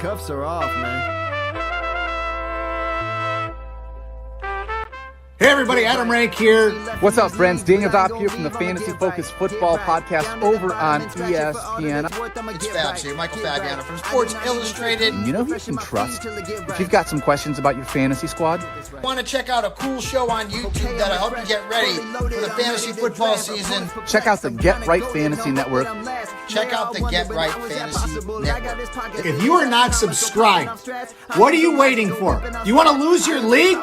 cuffs are off, man. Hey everybody, Adam Rank here. What's up, friends? Daniel Dopp here from the Fantasy Focus Football Podcast over on ESPN. It's Fabs here, Michael Fabiano from Sports Illustrated. You know who you can trust if you've got some questions about your fantasy squad? Want to check out a cool show on YouTube that'll help you get ready for the fantasy football season? Check out the Get Right Fantasy Network. Check out the Get Right Fantasy Network. If you are not subscribed, what are you waiting for? You want to lose your league?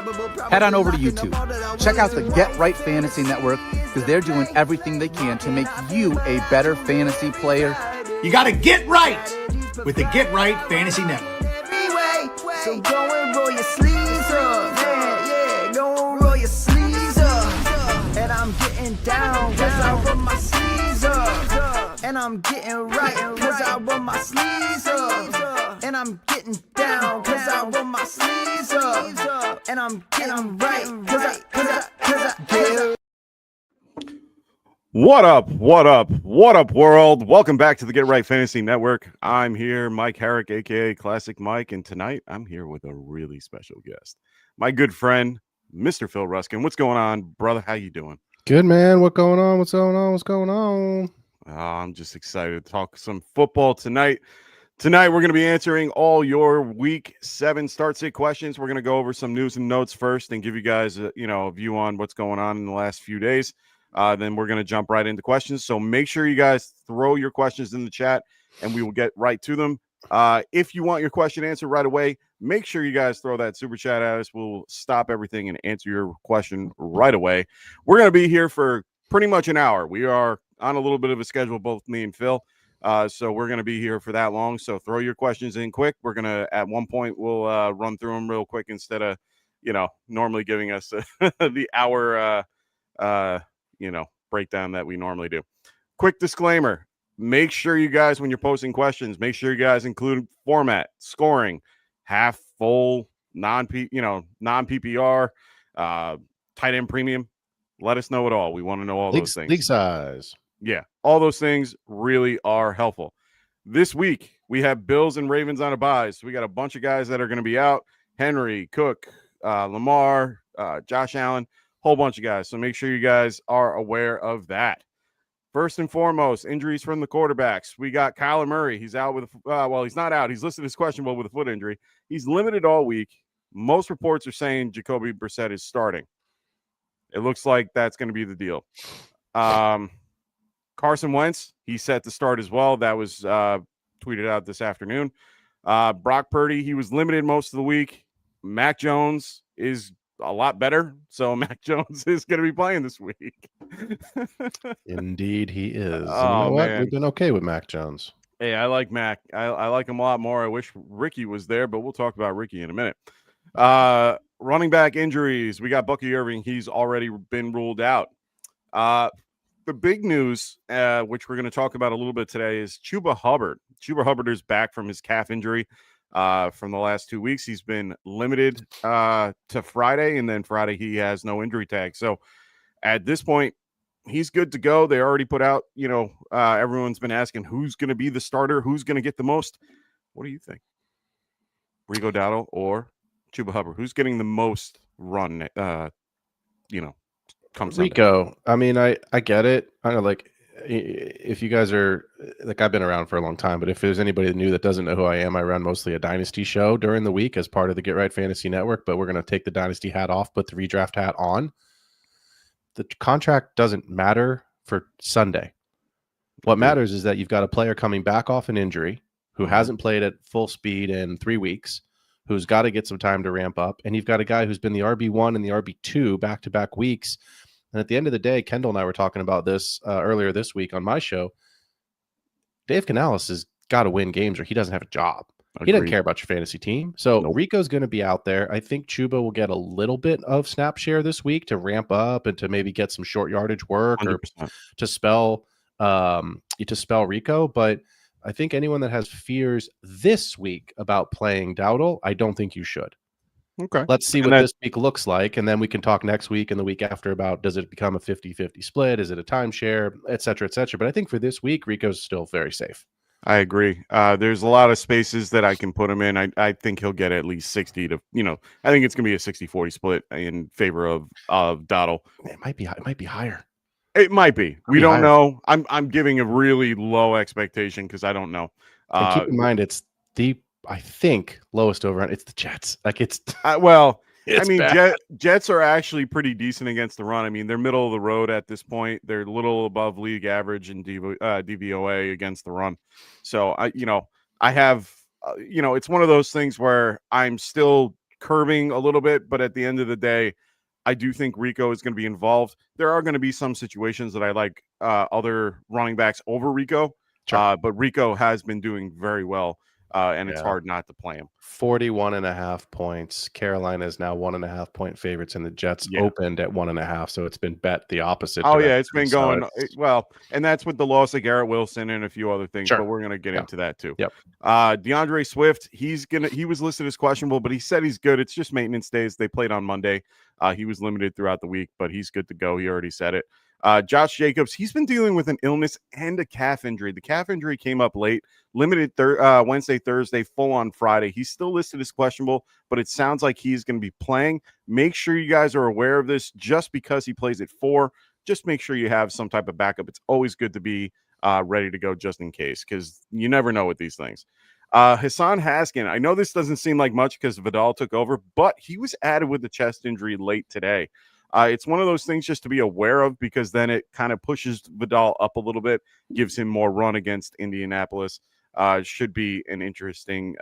Head on over to YouTube. Check out the Get Right Fantasy Network because they're doing everything they can to make you a better fantasy player. You got to get right with the Get Right Fantasy Network. So go and roll your sleeves up. Yeah, go and roll your sleeves up. And I'm getting down cause I roll my sleeves up. And I'm getting right cause I roll my sleeves up. And I'm getting down cause I roll my sleeves up. And I'm getting right cause I What up, world? Welcome back to the Get Right Fantasy Network. I'm here, Mike Herrick, a.k.a. Classic Mike, and tonight I'm here with a really special guest, my good friend, Mr. Phil Ruskin. What's going on, brother? How you doing? Good, man. What's going on? I'm just excited to talk some football tonight. Tonight, we're going to be answering all your Week 7 start-sit questions. We're going to go over some news and notes first and give you guys a view on what's going on in the last few days. Then we're going to jump right into questions. So make sure you guys throw your questions in the chat, and we will get right to them. If you want your question answered right away, make sure you guys throw that super chat at us. We'll stop everything and answer your question right away. We're going to be here for pretty much an hour. We are on a little bit of a schedule, both me and Phil. So we're going to be here for that long. So throw your questions in quick. We're going to, at one point, we'll run through them real quick instead of, normally giving us the hour, breakdown that we normally do. Quick disclaimer. Make sure you guys, when you're posting questions, make sure you guys include format, scoring, half, full, non-PPR, tight end premium. Let us know it all. We want to know all those things. League size. Yeah, all those things really are helpful. This week, we have Bills and Ravens on a bye. So we got a bunch of guys that are going to be out. Henry, Cook, Lamar, Josh Allen, whole bunch of guys. So make sure you guys are aware of that. First and foremost, injuries from the quarterbacks. We got Kyler Murray. He's out with, he's not out. He's listed as questionable with a foot injury. He's limited all week. Most reports are saying Jacoby Brissett is starting. It looks like that's going to be the deal. Carson Wentz, he's set to start as well. That was tweeted out this afternoon. Brock Purdy, he was limited most of the week. Mac Jones is a lot better, so Mac Jones is going to be playing this week. Indeed, he is. Oh, you know what? man. We've been okay with Mac Jones. Hey, I like Mac. I like him a lot more. I wish Ricky was there, but we'll talk about Ricky in a minute. Running back injuries. We got Bucky Irving. He's already been ruled out. The big news, which we're going to talk about a little bit today, is Chuba Hubbard. Chuba Hubbard is back from his calf injury from the last 2 weeks. He's been limited to Friday, and then Friday he has no injury tag. So at this point, he's good to go. They already put out, everyone's been asking who's going to be the starter, who's going to get the most. What do you think? Rico Dowdle or Chuba Hubbard? Who's getting the most run, come Sunday? Rico. I mean, I get it. I know, like, if you guys are, like, I've been around for a long time, but if there's anybody new that doesn't know who I am, I run mostly a Dynasty show during the week as part of the Get Right Fantasy Network, but we're going to take the Dynasty hat off, put the redraft hat on. The contract doesn't matter for Sunday. What matters is that you've got a player coming back off an injury who hasn't played at full speed in 3 weeks, who's got to get some time to ramp up, and you've got a guy who's been the RB1 and the RB2 back-to-back weeks. And at the end of the day, Kendall and I were talking about this earlier this week on my show. Dave Canales has got to win games or he doesn't have a job. Agreed. He doesn't care about your fantasy team. So nope. Rico's going to be out there. I think Chuba will get a little bit of snap share this week to ramp up and to maybe get some short yardage work 100%. Or to spell Rico. But I think anyone that has fears this week about playing Dowdle, I don't think you should. Okay. Let's see what this week looks like, and then we can talk next week and the week after about does it become a 50-50 split? Is it a timeshare, et cetera, et cetera. But I think for this week, Rico's still very safe. I agree. There's a lot of spaces that I can put him in. I think he'll get at least 60 to, I think it's going to be a 60-40 split in favor of Dottle. It might be higher. It might be. We don't know. I'm giving a really low expectation because I don't know. And keep in mind, it's I think lowest over. It's the Jets. Like it's well. It's I mean, bad. Jets are actually pretty decent against the run. I mean, they're middle of the road at this point. They're a little above league average in DVOA against the run. So I have, it's one of those things where I'm still curving a little bit, but at the end of the day, I do think Rico is going to be involved. There are going to be some situations that I like other running backs over Rico, but Rico has been doing very well. And it's hard not to play him. 41.5 points. Carolina is now 1.5 point favorites, and the Jets opened at 1.5. So it's been bet the opposite. Oh, yeah, it's been going well. And that's with the loss of Garrett Wilson and a few other things, but we're going to get into that too. Yep. DeAndre Swift, he was listed as questionable, but he said he's good. It's just maintenance days. They played on Monday. He was limited throughout the week, but he's good to go. He already said it. Josh Jacobs, he's been dealing with an illness and a calf injury. The calf injury came up late, limited Wednesday, Thursday, full on Friday. He's still listed as questionable, but it sounds like he's going to be playing. Make sure you guys are aware of this. Just because he plays at 4, just make sure you have some type of backup. It's always good to be ready to go just in case, because you never know with these things. Hassan Haskin, I know this doesn't seem like much because Vidal took over, but he was added with a chest injury late today. It's one of those things just to be aware of, because then it kind of pushes Vidal up a little bit, gives him more run against Indianapolis. Should be an interesting,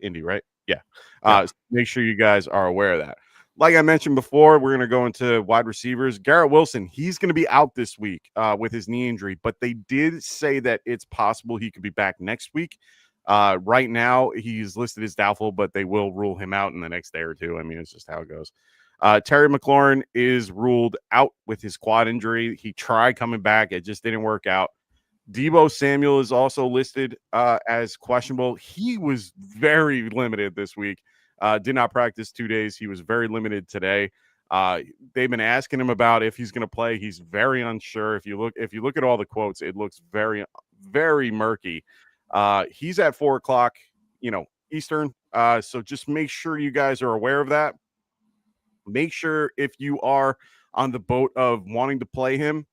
Indy, right? Yeah. So make sure you guys are aware of that. Like I mentioned before, we're going to go into wide receivers. Garrett Wilson, he's going to be out this week with his knee injury, but they did say that it's possible he could be back next week. Right now, he's listed as doubtful, but they will rule him out in the next day or two. I mean, it's just how it goes. Terry McLaurin is ruled out with his quad injury. He tried coming back. It just didn't work out. Deebo Samuel is also listed as questionable. He was very limited this week. Did not practice 2 days. He was very limited today. They've been asking him about if he's going to play. He's very unsure. If you look at all the quotes, it looks very, very murky. He's at 4:00, Eastern. So just make sure you guys are aware of that. Make sure if you are on the boat of wanting to play him,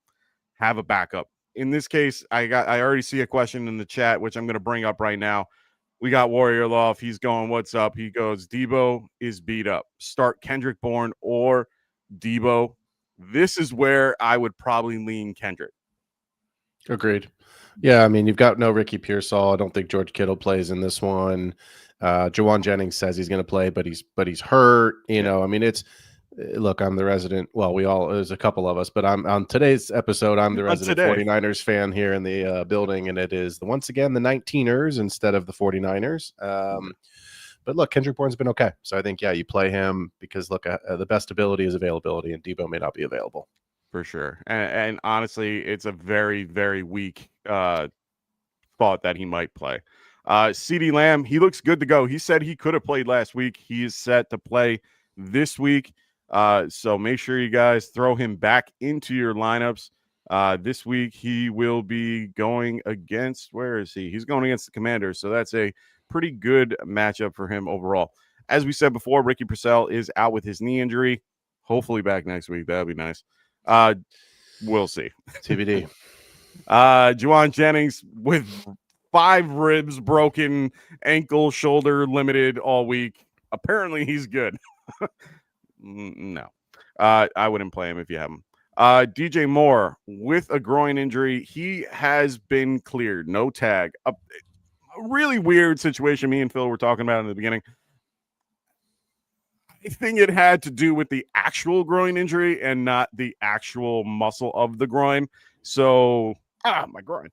have a backup. In this case, I already see a question in the chat, which I'm going to bring up right now. We got Warrior Love. He's going, what's up? He goes, Deebo is beat up. Start Kendrick Bourne or Deebo. This is where I would probably lean Kendrick. Agreed. Yeah, I mean, you've got no Ricky Pearsall. I don't think George Kittle plays in this one. Jawan Jennings says he's going to play, but he's hurt. I mean, look, I'm the resident. Well, there's a couple of us, but I'm on today's episode. I'm the resident 49ers fan here in the building, and it is once again the 19ers instead of the 49ers. But look, Kendrick Bourne's been okay, so I think you play him because look, the best ability is availability, and Deebo may not be available for sure. And honestly, it's a very, very weak thought that he might play. CeeDee Lamb, he looks good to go. He said he could have played last week. He is set to play this week. So make sure you guys throw him back into your lineups. This week he will be going against, where is he? He's going against the Commanders. So that's a pretty good matchup for him overall. As we said before, Ricky Purcell is out with his knee injury. Hopefully back next week. That'd be nice. We'll see. TBD. Jawan Jennings with 5 ribs broken, ankle, shoulder limited all week. Apparently he's good. No, I wouldn't play him if you have him. DJ Moore with a groin injury. He has been cleared. No tag. A really weird situation me and Phil were talking about in the beginning. I think it had to do with the actual groin injury and not the actual muscle of the groin. So, my groin.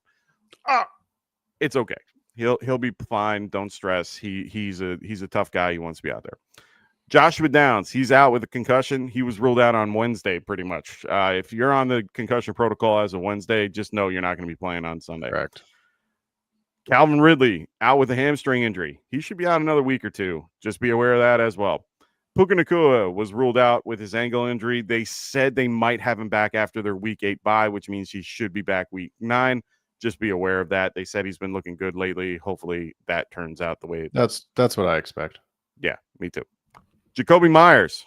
It's okay. He'll be fine. Don't stress. He's a tough guy. He wants to be out there. Joshua Downs, he's out with a concussion. He was ruled out on Wednesday, pretty much. If you're on the concussion protocol as of Wednesday, just know you're not going to be playing on Sunday. Correct. Calvin Ridley out with a hamstring injury. He should be out another week or two. Just be aware of that as well. Puka Nacua was ruled out with his ankle injury. They said they might have him back after their week 8 bye, which means he should be back week 9. just be aware of that. They said he's been looking good lately. Hopefully that turns out the way that's what I expect. Yeah, me too. Jacoby Myers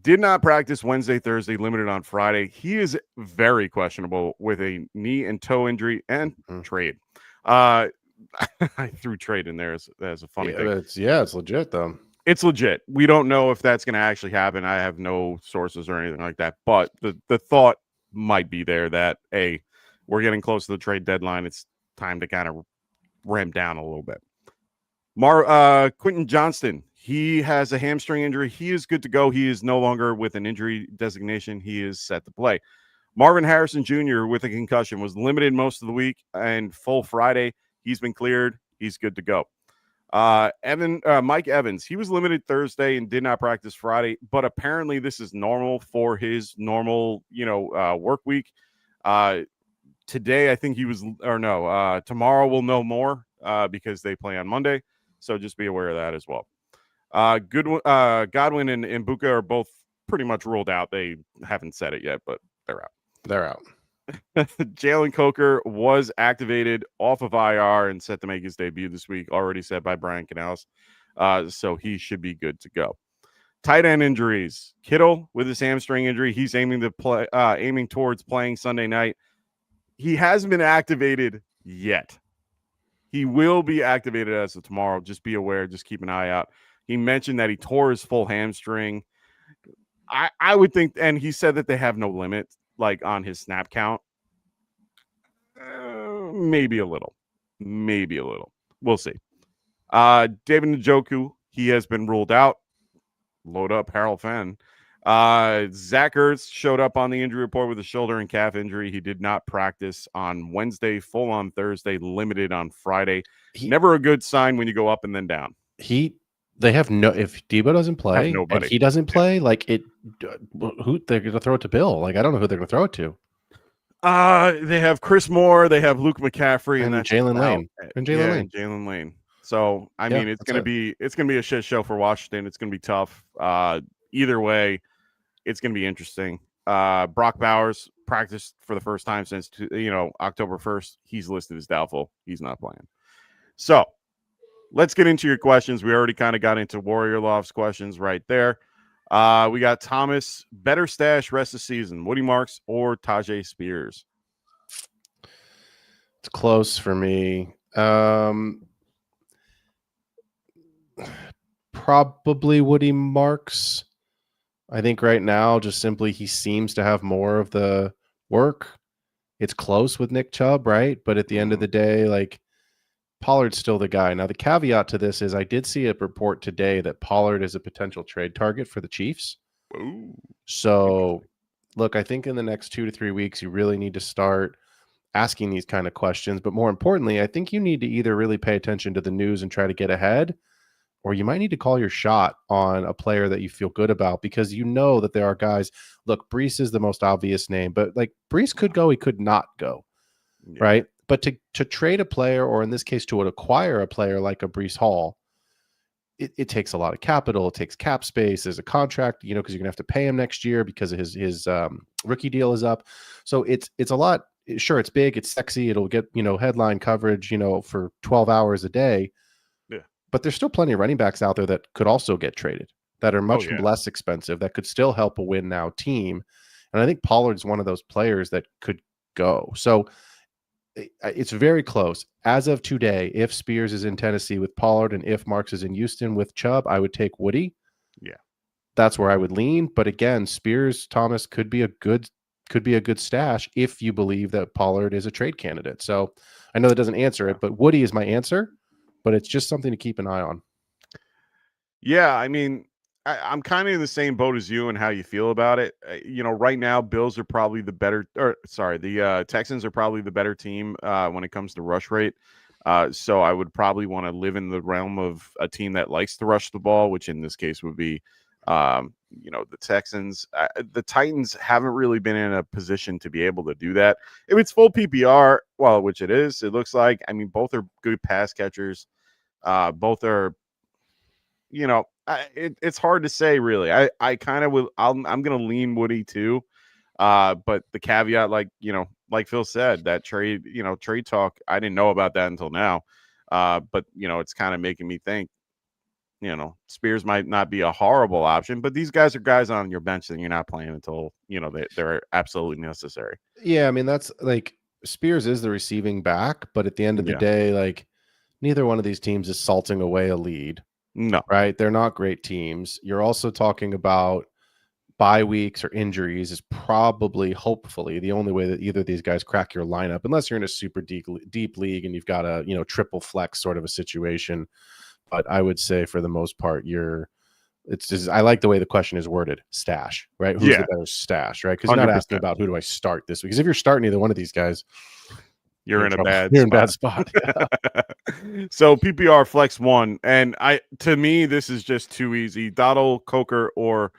did not practice Wednesday, Thursday, limited on Friday. He is very questionable with a knee and toe injury and trade. I threw trade in there as a funny thing. It's legit though. It's legit. We don't know if that's going to actually happen. I have no sources or anything like that, but the thought might be there that we're getting close to the trade deadline. It's time to kind of ramp down a little bit. Quentin Johnston, he has a hamstring injury. He is good to go. He is no longer with an injury designation. He is set to play. Marvin Harrison Jr. with a concussion was limited most of the week and full Friday. He's been cleared. He's good to go. Mike Evans, he was limited Thursday and did not practice Friday, but apparently this is normal for his normal, work week. Today, I think tomorrow we'll know more because they play on Monday. So just be aware of that as well. Godwin and Mbuka are both pretty much ruled out. They haven't said it yet, but they're out. They're out. Jalen Coker was activated off of IR and set to make his debut this week, already said by Brian Canales. So he should be good to go. Tight end injuries. Kittle with his hamstring injury. He's aiming towards playing Sunday night. He hasn't been activated yet. He will be activated as of tomorrow. Just be aware. Just keep an eye out. He mentioned that he tore his full hamstring. I would think, and he said that they have no limit, like on his snap count. Maybe a little. We'll see. David Njoku, he has been ruled out. Load up Harold Fenn. Zach Ertz showed up on the injury report with a shoulder and calf injury. He did not practice on Wednesday, full on Thursday, limited on Friday. Never a good sign when you go up and then down. They have if Debo doesn't play and he doesn't play, who they're going to throw it to Bill? Like, I don't know who they're going to throw it to. They have Chris Moore, they have Luke McCaffrey, and Jalen Lane. Jalen Lane. So I mean, it's gonna be a shit show for Washington. It's gonna be tough. Either way, it's gonna be interesting. Brock Bowers practiced for the first time since October 1st. He's listed as doubtful. He's not playing. So let's get into your questions. We already kind of got into Warrior Lofts questions right there. We got Thomas, better stash rest of season, Woody Marks or Tajay Spears? It's close for me. Probably Woody Marks. I think right now, just simply he seems to have more of the work. It's close with Nick Chubb, right? But at the end of the day, like, Pollard's still the guy. Now, the caveat to this is I did see a report today that Pollard is a potential trade target for the Chiefs. Ooh. So, look, I think in the next 2 to 3 weeks, you really need to start asking these kind of questions. But more importantly, I think you need to either really pay attention to the news and try to get ahead, or you might need to call your shot on a player that you feel good about, because you know that there are guys. Look, Brees is the most obvious name, but like Brees could go, he could not go, right? But to trade a player, or in this case, to acquire a player like a Brees Hall, it takes a lot of capital. It takes cap space. There's a contract, because you're going to have to pay him next year because of his rookie deal is up. So it's a lot. Sure, it's big. It's sexy. It'll get, headline coverage, for 12 hours a day. Yeah. But there's still plenty of running backs out there that could also get traded, that are much less expensive, that could still help a win now team. And I think Pollard's one of those players that could go. So it's very close. As of today, if Spears is in Tennessee with Pollard and if Marks is in Houston with Chubb, I would take Woody. Yeah. That's where I would lean. But again, Spears, Thomas could be a good stash if you believe that Pollard is a trade candidate. So I know that doesn't answer it, but Woody is my answer, but it's just something to keep an eye on. Yeah, I mean, I'm kind of in the same boat as you and how you feel about it. Right now, Bills are probably the Texans are probably the better team when it comes to rush rate. So I would probably want to live in the realm of a team that likes to rush the ball, which in this case would be, the Texans. The Titans haven't really been in a position to be able to do that. If it's full PPR, well, which it is, it looks like. I mean, both are good pass catchers. Both are, it's hard to say, really. I kind of will. I'm going to lean Woody too. But the caveat, like Phil said, that trade talk, I didn't know about that until now. But it's kind of making me think, Spears might not be a horrible option, but these guys are guys on your bench that you're not playing until, they're absolutely necessary. Yeah. I mean, that's like Spears is the receiving back, but at the end of the day, like neither one of these teams is salting away a lead. No. Right. They're not great teams. You're also talking about bye weeks or injuries is probably, hopefully, the only way that either of these guys crack your lineup, unless you're in a super deep league and you've got a, triple flex sort of a situation. But I would say for the most part, I like the way the question is worded. Stash, right? Who's the better stash, right? Because you're not 100%. asking about who do I start this week. Because if you're starting either one of these guys, you're in a bad spot. So PPR flex 1, and to me this is just too easy. Dottle, Coker, or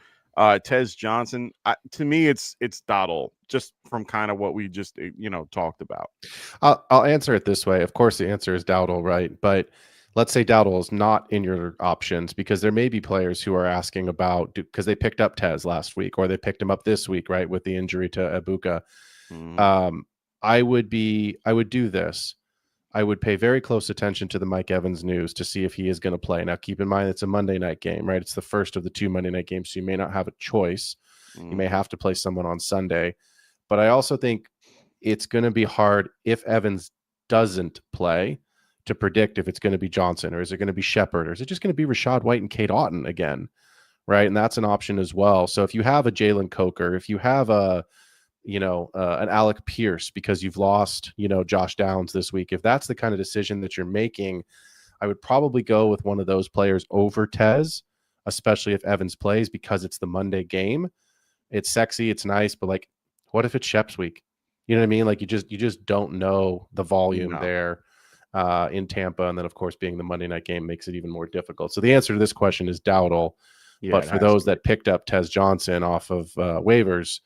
Tez Johnson. To me, it's Dottle, just from kind of what we just talked about. I'll answer it this way. Of course, the answer is Dowdle, right? But let's say Dowdle is not in your options because there may be players who are asking about because they picked up Tez last week or they picked him up this week, right, with the injury to Ibuka. I would do this. I would pay very close attention to the Mike Evans news to see if he is going to play. Now, keep in mind, it's a Monday night game, right? It's the first of the 2 Monday night games, so you may not have a choice. You may have to play someone on Sunday. But I also think it's going to be hard if Evans doesn't play to predict if it's going to be Johnson or is it going to be Shepard or is it just going to be Rashad White and Cade Otton again, right? And that's an option as well. So if you have a Jalen Coker, if you have an Alec Pierce because you've lost, Josh Downs this week, if that's the kind of decision that you're making, I would probably go with one of those players over Tez, especially if Evans plays because it's the Monday game. It's sexy, it's nice, but like, what if it's Shep's week? You know what I mean? Like you just don't know the volume there in Tampa. And then of course, being the Monday night game makes it even more difficult. So the answer to this question is Dowdle. But for those that picked up Tez Johnson off of waivers,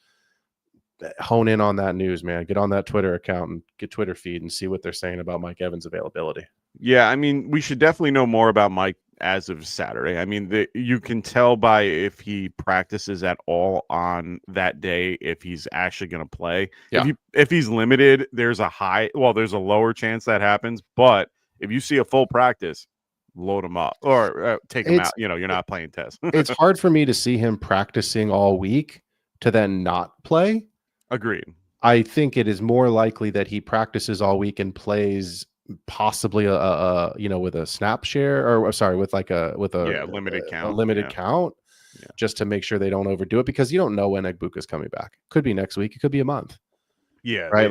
hone in on that news, man. Get on that Twitter account and get Twitter feed and see what they're saying about Mike Evans' availability. Yeah, I mean, we should definitely know more about Mike as of Saturday. I mean, you can tell by if he practices at all on that day if he's actually going to play. Yeah. If he's limited, there's a lower chance that happens. But if you see a full practice, load him up or take him out. You're not playing Tez. It's hard for me to see him practicing all week to then not play. Agreed. I think it is more likely that he practices all week and plays possibly with a snap share with a limited count just to make sure they don't overdo it because you don't know when Egbuka's coming back. Could be next week. It could be a month. Yeah. Right.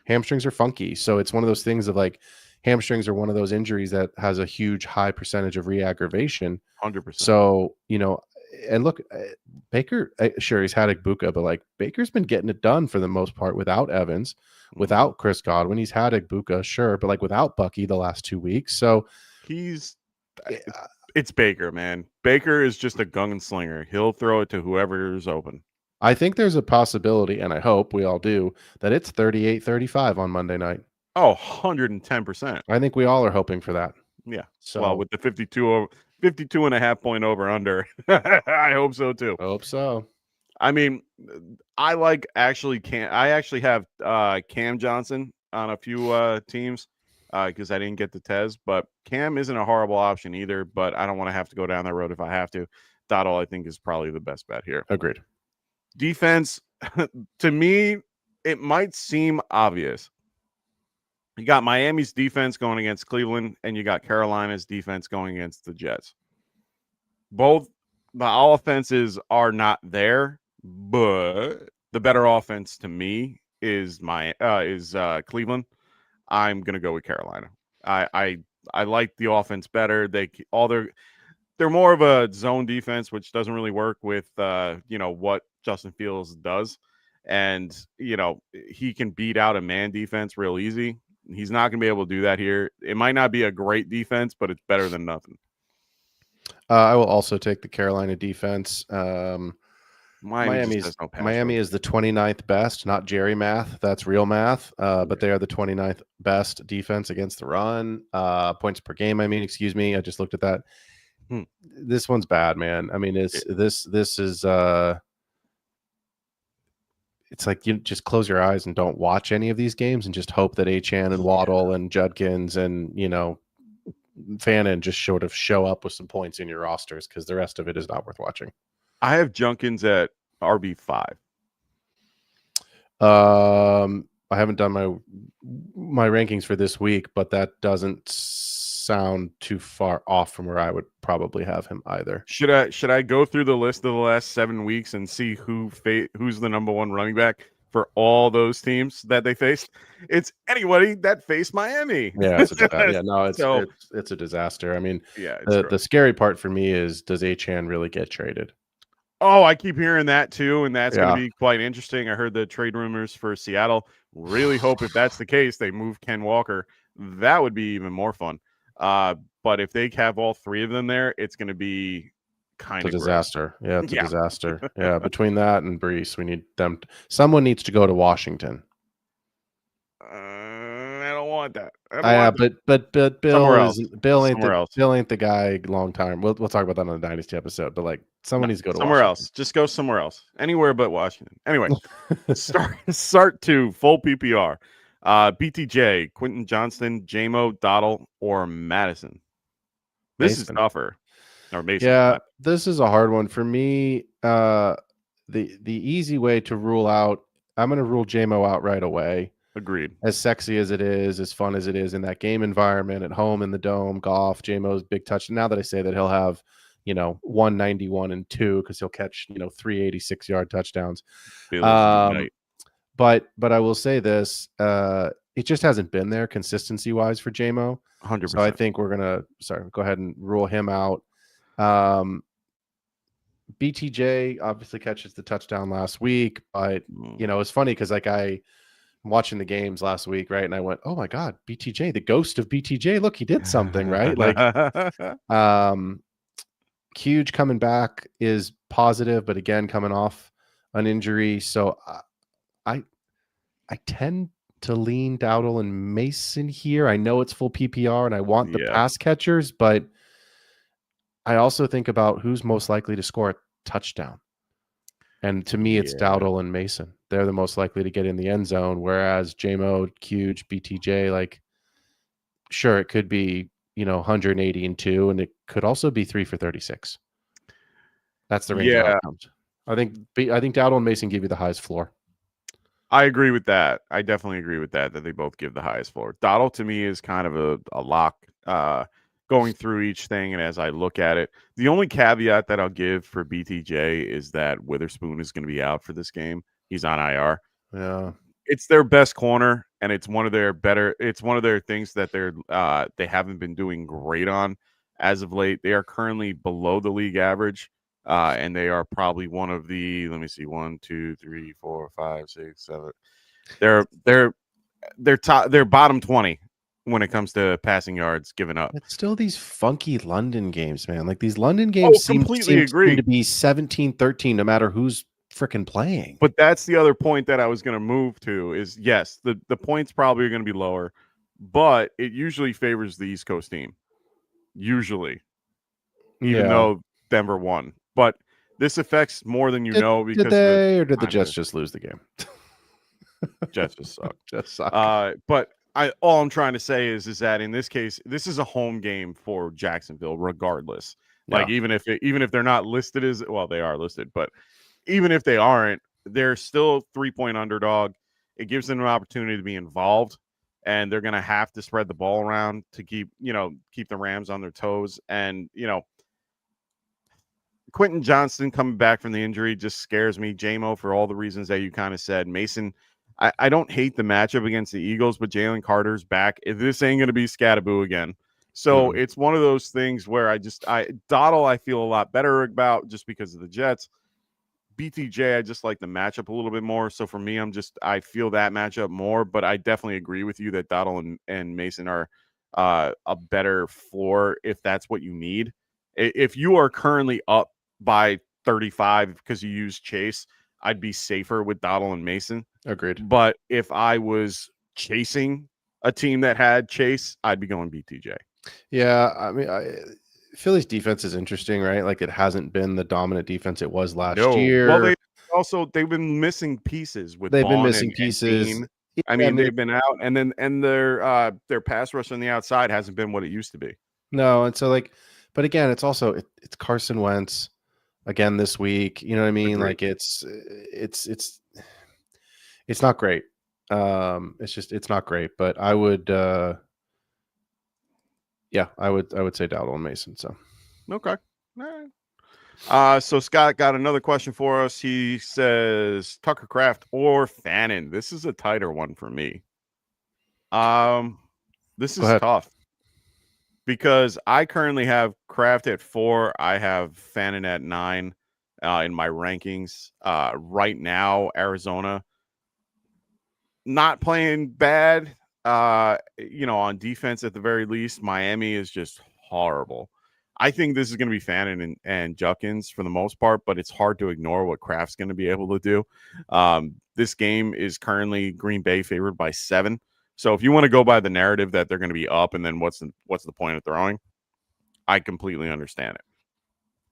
Hamstrings are funky. So it's one of those things of like hamstrings are one of those injuries that has a huge high percentage of re-aggravation. 100%. So, and look, Baker, sure, he's had Egbuka, but like Baker's been getting it done for the most part without Evans, without Chris Godwin. He's had Egbuka, sure, but like without Bucky the last 2 weeks. So it's Baker, man. Baker is just a gunslinger. He'll throw it to whoever is open. I think there's a possibility, and I hope we all do, that it's 38-35 on Monday night. Oh, 110%. I think we all are hoping for that. Yeah. So with the 52.5 point over under, I hope so too. Hope so. I mean, I actually have Cam Johnson on a few teams because I didn't get the Tez, but Cam isn't a horrible option either, but I don't want to have to go down that road if I have to. Dottle, I think, is probably the best bet here. Agreed. Defense, to me, it might seem obvious. You got Miami's defense going against Cleveland, and you got Carolina's defense going against the Jets. Both the offenses are not there, but the better offense to me is Cleveland. I'm gonna go with Carolina. I like the offense better. They're more of a zone defense, which doesn't really work with what Justin Fields does, and he can beat out a man defense real easy. He's not going to be able to do that here. It might not be a great defense, but it's better than nothing. I will also take the Carolina defense. Miami is the 29th best, not Jerry math. That's real math. But they are the 29th best defense against the run. Points per game. I just looked at that. This one's bad, man. I mean, this is it's like you just close your eyes and don't watch any of these games and just hope that Achane and Waddle and Judkins and Fannin just sort of show up with some points in your rosters, because the rest of it is not worth watching. I have Junkins at RB5. I haven't done my rankings for this week, but that doesn't sound too far off from where I would probably have him either. Should I go through the list of the last 7 weeks and see who's the number one running back for all those teams that they faced? It's anybody that faced Miami. Yeah, it's a disaster. I mean, yeah, the scary part for me is, does Achane really get traded? Oh, I keep hearing that too, and that's going to be quite interesting. I heard the trade rumors for Seattle. Really hope if that's the case, they move Ken Walker. That would be even more fun. But if they have all 3 of them there, it's going to be kind of a disaster. Yeah, it's a disaster. Yeah, between that and Brees, we need them. Someone needs to go to Washington. I don't want that. But Bill ain't the guy long time. We'll talk about that on the Dynasty episode. But like, someone needs to go to somewhere Washington. else. Just go somewhere else. Anywhere but Washington. Anyway, start to full PPR. BTJ, Quentin Johnston, JMO, Dottle, or Madison. This is tougher. Or Mason. Yeah, this is a hard one for me. The easy way to rule out, I'm going to rule JMO out right away. Agreed. As sexy as it is, as fun as it is in that game environment, at home in the dome, golf, JMO's big touch. Now that I say that, he'll have 191 and 2, because he'll catch 386-yard touchdowns. But I will say this, it just hasn't been there consistency wise for JMO. 100%. So I think we're gonna go ahead and rule him out. BTJ obviously catches the touchdown last week, but it's funny because like I'm watching the games last week, right? And I went, oh my God, BTJ, the ghost of BTJ. Look, he did something, right? Like Huge coming back is positive, but again, coming off an injury. So I tend to lean Dowdle and Mason here. I know it's full PPR and I want the pass catchers, but I also think about who's most likely to score a touchdown. And to me, it's Dowdle and Mason. They're the most likely to get in the end zone, whereas JMO, Huge, BTJ, like, sure, it could be, 180 and 2, and it could also be 3 for 36. That's the range of outcomes. I think Dowdle and Mason give you the highest floor. I agree with that. I definitely agree with that they both give the highest floor. Dottle to me is kind of a lock going through each thing, and as I look at it, the only caveat that I'll give for BTJ is that Witherspoon is going to be out for this game. He's on IR. Yeah. It's their best corner, and it's one of their things that they haven't been doing great on as of late. They are currently below the league average. And they are probably one of the, let me see, 1, 2, 3, 4, 5, 6, 7. They're bottom 20 when it comes to passing yards given up. It's still these funky London games, man. Like, these London games seem to be 17-13 no matter who's freaking playing. But that's the other point that I was going to move to is, yes, the points probably are going to be lower, but it usually favors the East Coast team. Usually. Even though Denver won. But this affects more than because did the Jets just lose the game? Jets just suck. But all I'm trying to say is that in this case, this is a home game for Jacksonville, regardless. Like, even if they're not listed as, well, they are listed, but even if they aren't, they're still 3-point underdog. It gives them an opportunity to be involved, and they're going to have to spread the ball around to keep the Rams on their toes. And Quentin Johnston coming back from the injury just scares me. JMO, for all the reasons that you kind of said. Mason, I don't hate the matchup against the Eagles, but Jalen Carter's back. This ain't going to be Scattaboo again. So it's one of those things where Dottle I feel a lot better about just because of the Jets. BTJ, I just like the matchup a little bit more. So for me, I feel that matchup more, but I definitely agree with you that Dottle and Mason are a better floor if that's what you need. If you are currently up by 35 because you use Chase, I'd be safer with Dottle and Mason. Agreed. But if I was chasing a team that had Chase, I'd be going BTJ. Yeah, I mean, Philly's defense is interesting, right? Like, it hasn't been the dominant defense it was last year. Well, they've been missing pieces with they've been Vaughn missing and pieces. Dean. I mean, they've been out, and their pass rush on the outside hasn't been what it used to be. No, and so but again, it's also it's Carson Wentz again this week. You know what I mean? Agreed. Like it's not great. It's not great. But I would, I would say Dowdle and Mason. So Okay. All right. So Scott got another question for us. He says Tucker Kraft or Fannin. This is a tighter one for me. This is tough because I currently have Kraft at 4. I have Fannin at 9 in my rankings. Right now, Arizona not playing bad. On defense at the very least. Miami is just horrible. I think this is going to be Fannin and Judkins for the most part, but it's hard to ignore what Kraft's going to be able to do. This game is currently Green Bay favored by 7. So if you want to go by the narrative that they're going to be up and then what's the point of throwing, I completely understand it.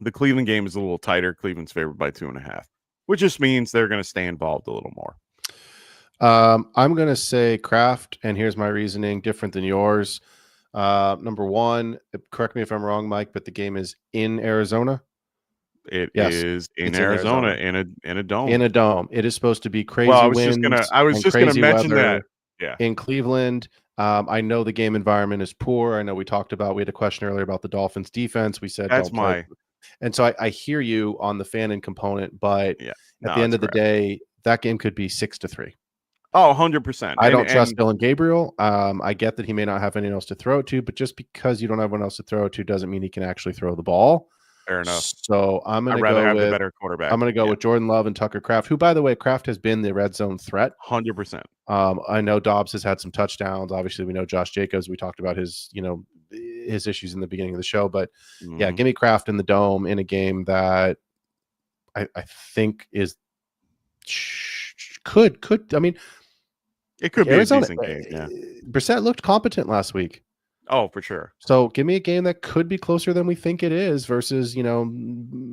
The Cleveland game is a little tighter. Cleveland's favored by 2.5, which just means they're going to stay involved a little more. I'm going to say Kraft, and here's my reasoning, different than yours. Number one, correct me if I'm wrong, Mike, but the game is in Arizona. It is in Arizona in a dome. In a dome. It is supposed to be crazy. Well, I was just gonna mention that. Yeah. In Cleveland. I know the game environment is poor. I know we had a question earlier about the Dolphins defense. We said and so I hear you on the Fannin component, but at the end of the day, that game could be 6-3. Oh, 100%. I don't trust Dylan Gabriel. I get that he may not have anyone else to throw it to, but just because you don't have anyone else to throw it to doesn't mean he can actually throw the ball. Fair enough. So I'm going to go have with the better quarterback. I'm going to go with Jordan Love and Tucker Kraft, who, by the way, Kraft has been the red zone threat. 100%. I know Dobbs has had some touchdowns. Obviously, we know Josh Jacobs. We talked about his issues in the beginning of the show, but yeah, give me Kraft in the dome in a game that I think is could. I mean, it could Arizona, be a decent game. Yeah, Brissett looked competent last week. Oh, for sure. So give me a game that could be closer than we think it is versus,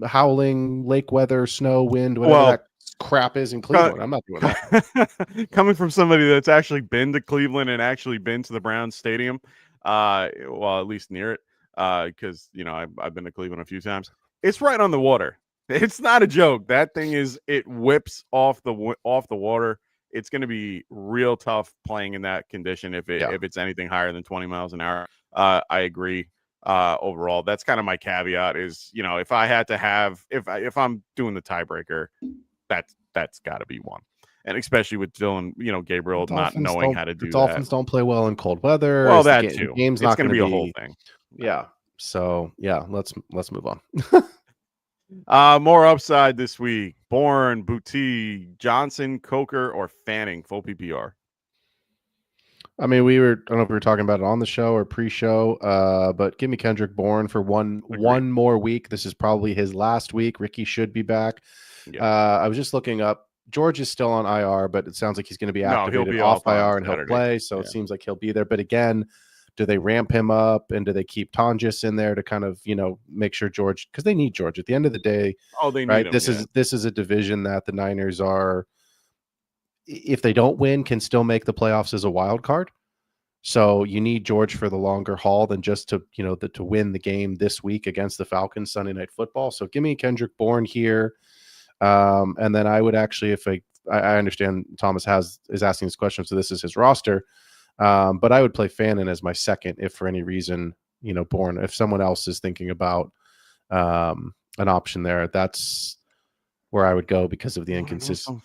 howling lake weather, snow, wind, whatever that crap is in Cleveland. I'm not doing that. Coming from somebody that's actually been to Cleveland and actually been to the Browns Stadium, at least near it, because, I've been to Cleveland a few times. It's right on the water. It's not a joke. That thing it whips off the water. It's going to be real tough playing in that condition if it's anything higher than 20 miles an hour. I agree. Overall, that's kind of my caveat is, if I had to have, if I'm doing the tiebreaker, that's got to be one. And especially with Dylan, Gabriel not knowing how to do that. Dolphins don't play well in cold weather. Well, that too. The game's not going to be a whole thing. Yeah. So yeah, let's move on. More upside this week. Bourne, Boutte, Johnson, Coker, or Fanning, full PPR. I mean, I don't know if we were talking about it on the show or pre-show, but give me Kendrick Bourne for one more week. This is probably his last week. Ricky should be back. Yeah. I was just looking up. George is still on IR, but it sounds like he's going to be activated off IR and he'll play. So it seems like he'll be there. But again, do they ramp him up and do they keep Tonjes in there to kind of, make sure George, because they need George at the end of the day. Oh, they need him, This is a division that the Niners are, if they don't win, can still make the playoffs as a wild card. So you need George for the longer haul than just to, to win the game this week against the Falcons Sunday Night Football. So give me Kendrick Bourne here. And then I would actually, if I understand Thomas is asking this question, so this is his roster. But I would play Fannin as my second if for any reason, Bourne, if someone else is thinking about an option there, that's where I would go because of the inconsistency.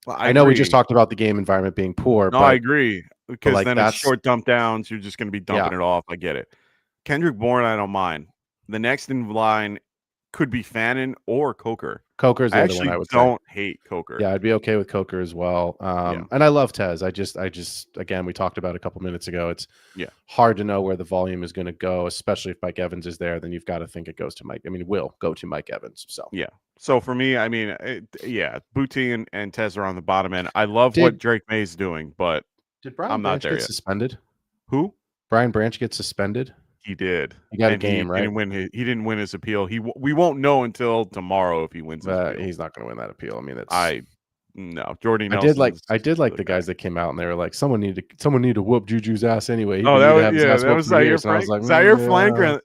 Well, I know we just talked about the game environment being poor. No, but, I agree. Because then that's it's short dump downs. You're just going to be dumping it off. I get it. Kendrick Bourne, I don't mind. The next in line could be Fannin or Coker. Coker's the other one I would don't hate Coker. Yeah, I'd be okay with Coker as well. And I love Tez. I just again, we talked about it a couple minutes ago. It's hard to know where the volume is going to go, especially if Mike Evans is there. Then you've got to think it goes to Mike. I mean, it will go to Mike Evans. So yeah. So for me, I mean, Boutte and Tez are on the bottom end. I love what Drake May's doing, but did Brian Branch get suspended? Who? Brian Branch get suspended? He did. He got a And game, right? He didn't win his appeal. We won't know until tomorrow if he wins his appeal. He's not going to win that appeal. I mean, no. Jordy I Nelson. did like the guys that came out and they were like, someone need to whoop Juju's ass anyway. That was Zaire Franklin.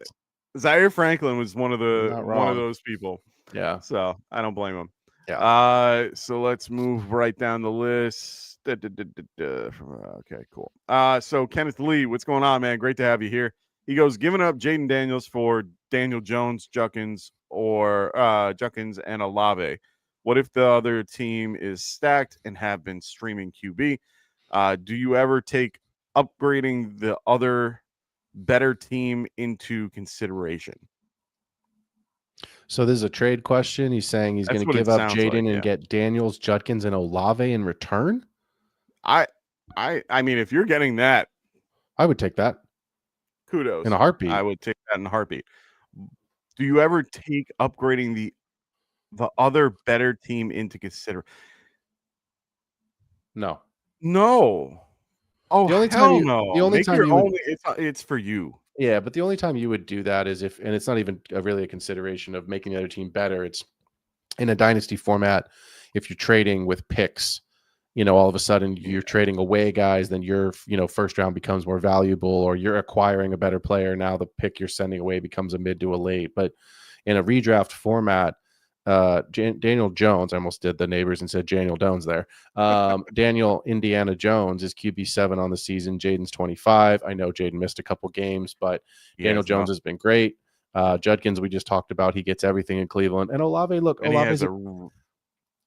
Zaire Franklin was one of those people. Yeah. So I don't blame him. Yeah. So let's move right down the list. Okay, cool. So Kenneth Lee, what's going on, man? Great to have you here. He goes, giving up Jaden Daniels for Daniel Jones, Juckins, and Olave. What if the other team is stacked and have been streaming QB? Do you ever take upgrading the other better team into consideration? So this is a trade question. He's saying he's going to give up Jaden and get Daniels, Judkins, and Olave in return. I mean, if you're getting that, I would take that. Kudos. In a heartbeat. I would take that in a heartbeat. Do you ever take upgrading the other better team into consideration? No. Oh, the only hell time no. The only time it's for you. Yeah, but the only time you would do that is if, and it's not even really a consideration of making the other team better. It's in a dynasty format. If you're trading with picks, all of a sudden you're trading away guys, then your, first round becomes more valuable, or you're acquiring a better player. Now the pick you're sending away becomes a mid to a late. But in a redraft format, Daniel Jones, I almost did the neighbors and said Daniel Jones there. Daniel Indiana Jones is QB7 on the season. Jaden's 25. I know Jaden missed a couple games, but Daniel Jones has been great. Judkins, we just talked about, he gets everything in Cleveland. And Olave,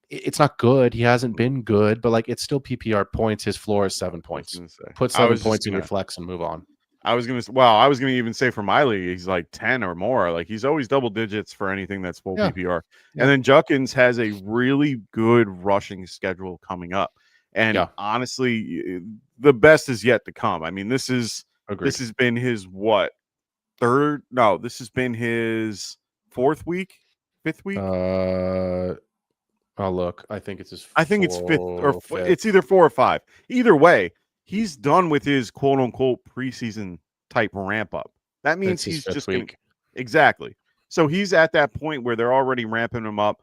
it's not good. He hasn't been good, but it's still PPR points. His floor is 7 points. Put 7 points in your flex and move on. I was gonna even say for my league, he's like 10 or more. He's always double digits for anything that's full PPR. Yeah. And then Judkins has a really good rushing schedule coming up. And honestly, the best is yet to come. I mean, this has been his third? No, this has been his fifth week. I'll look. I think it's his. I think it's fifth. It's either 4 or 5. Either way, he's done with his quote unquote preseason type ramp up. That means he's just exactly. So he's at that point where they're already ramping him up.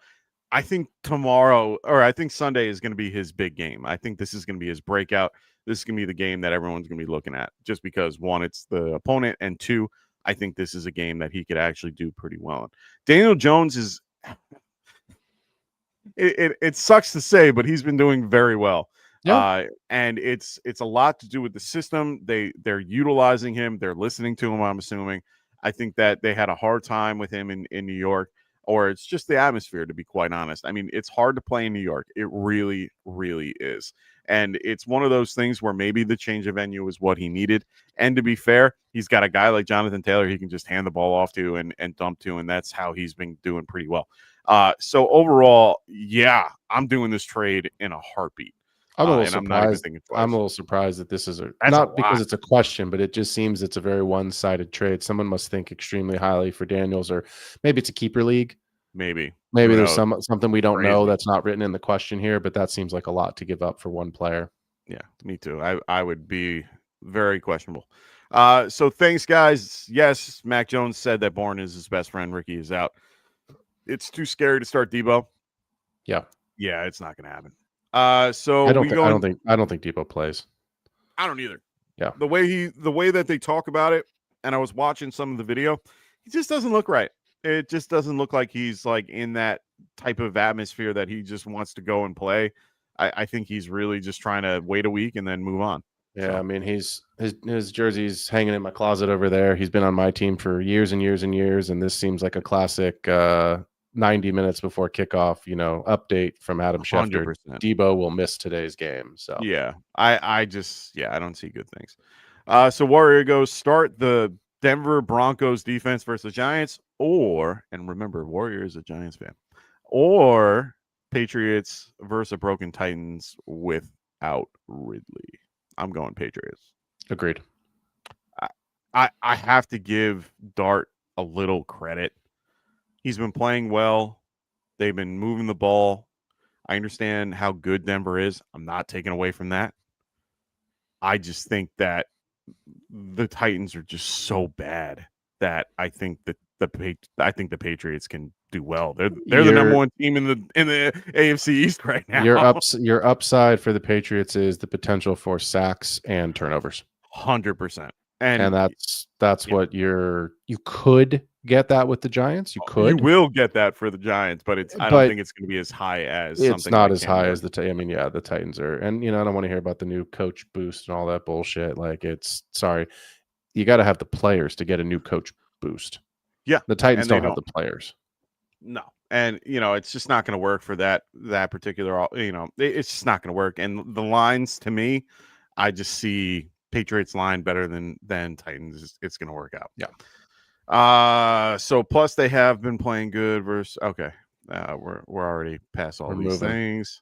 I think Sunday is going to be his big game. I think this is going to be his breakout. This is going to be the game that everyone's going to be looking at, just because 1, it's the opponent, and 2, I think this is a game that he could actually do pretty well in. Daniel Jones is. It sucks to say, but he's been doing very well. Yeah. And it's a lot to do with the system. They're utilizing him. They're listening to him, I'm assuming. I think that they had a hard time with him in New York, or it's just the atmosphere, to be quite honest. I mean, it's hard to play in New York. It really, really is. And it's one of those things where maybe the change of venue is what he needed. And to be fair, he's got a guy like Jonathan Taylor he can just hand the ball off to and dump to, and that's how he's been doing pretty well. So overall, I'm doing this trade in a heartbeat. I'm a little surprised that this is not because it's a question, but it just seems it's a very one-sided trade. Someone must think extremely highly for Daniels, or maybe it's a keeper league. Maybe there's something we don't know that's not written in the question here, but that seems like a lot to give up for one player. Yeah, me too. I would be very questionable. So thanks, guys. Yes, Mac Jones said that Bourne is his best friend. Ricky is out. It's too scary to start Debo. Yeah, it's not going to happen. So I don't think Debo plays. I don't either. Yeah. The way that they talk about it, and I was watching some of the video, he just doesn't look right. It just doesn't look like he's in that type of atmosphere that he just wants to go and play. I think he's really just trying to wait a week and then move on. Yeah, so. I mean, his jersey's hanging in my closet over there. He's been on my team for years and years and years, and this seems like a classic 90 minutes before kickoff, update from Adam Schefter. 100%. Debo will miss today's game. So I don't see good things. So Warrior goes, start the Denver Broncos defense versus the Giants, and remember, Warrior is a Giants fan, or Patriots versus a broken Titans without Ridley. I'm going Patriots. Agreed. I have to give Dart a little credit. He's been playing well. They've been moving the ball. I understand how good Denver is. I'm not taking away from that. I just think that the Titans are just so bad that I think that the Patriots can do well. They're the number one team in the AFC East right now. Your upside for the Patriots is the potential for sacks and turnovers. 100%. And that's what you could get that with the Giants. You could. You will get that for the Giants, but I don't think it's going to be as high as it's not as high as the Titans are. And I don't want to hear about the new coach boost and all that bullshit. Like you got to have the players to get a new coach boost. Yeah. The Titans don't have the players. No. And it's just not going to work for that particular, it's just not going to work. And the lines, to me, I just see Patriots line better than Titans. It's going to work out. Yeah. So plus they have been playing good versus we're already past all these things.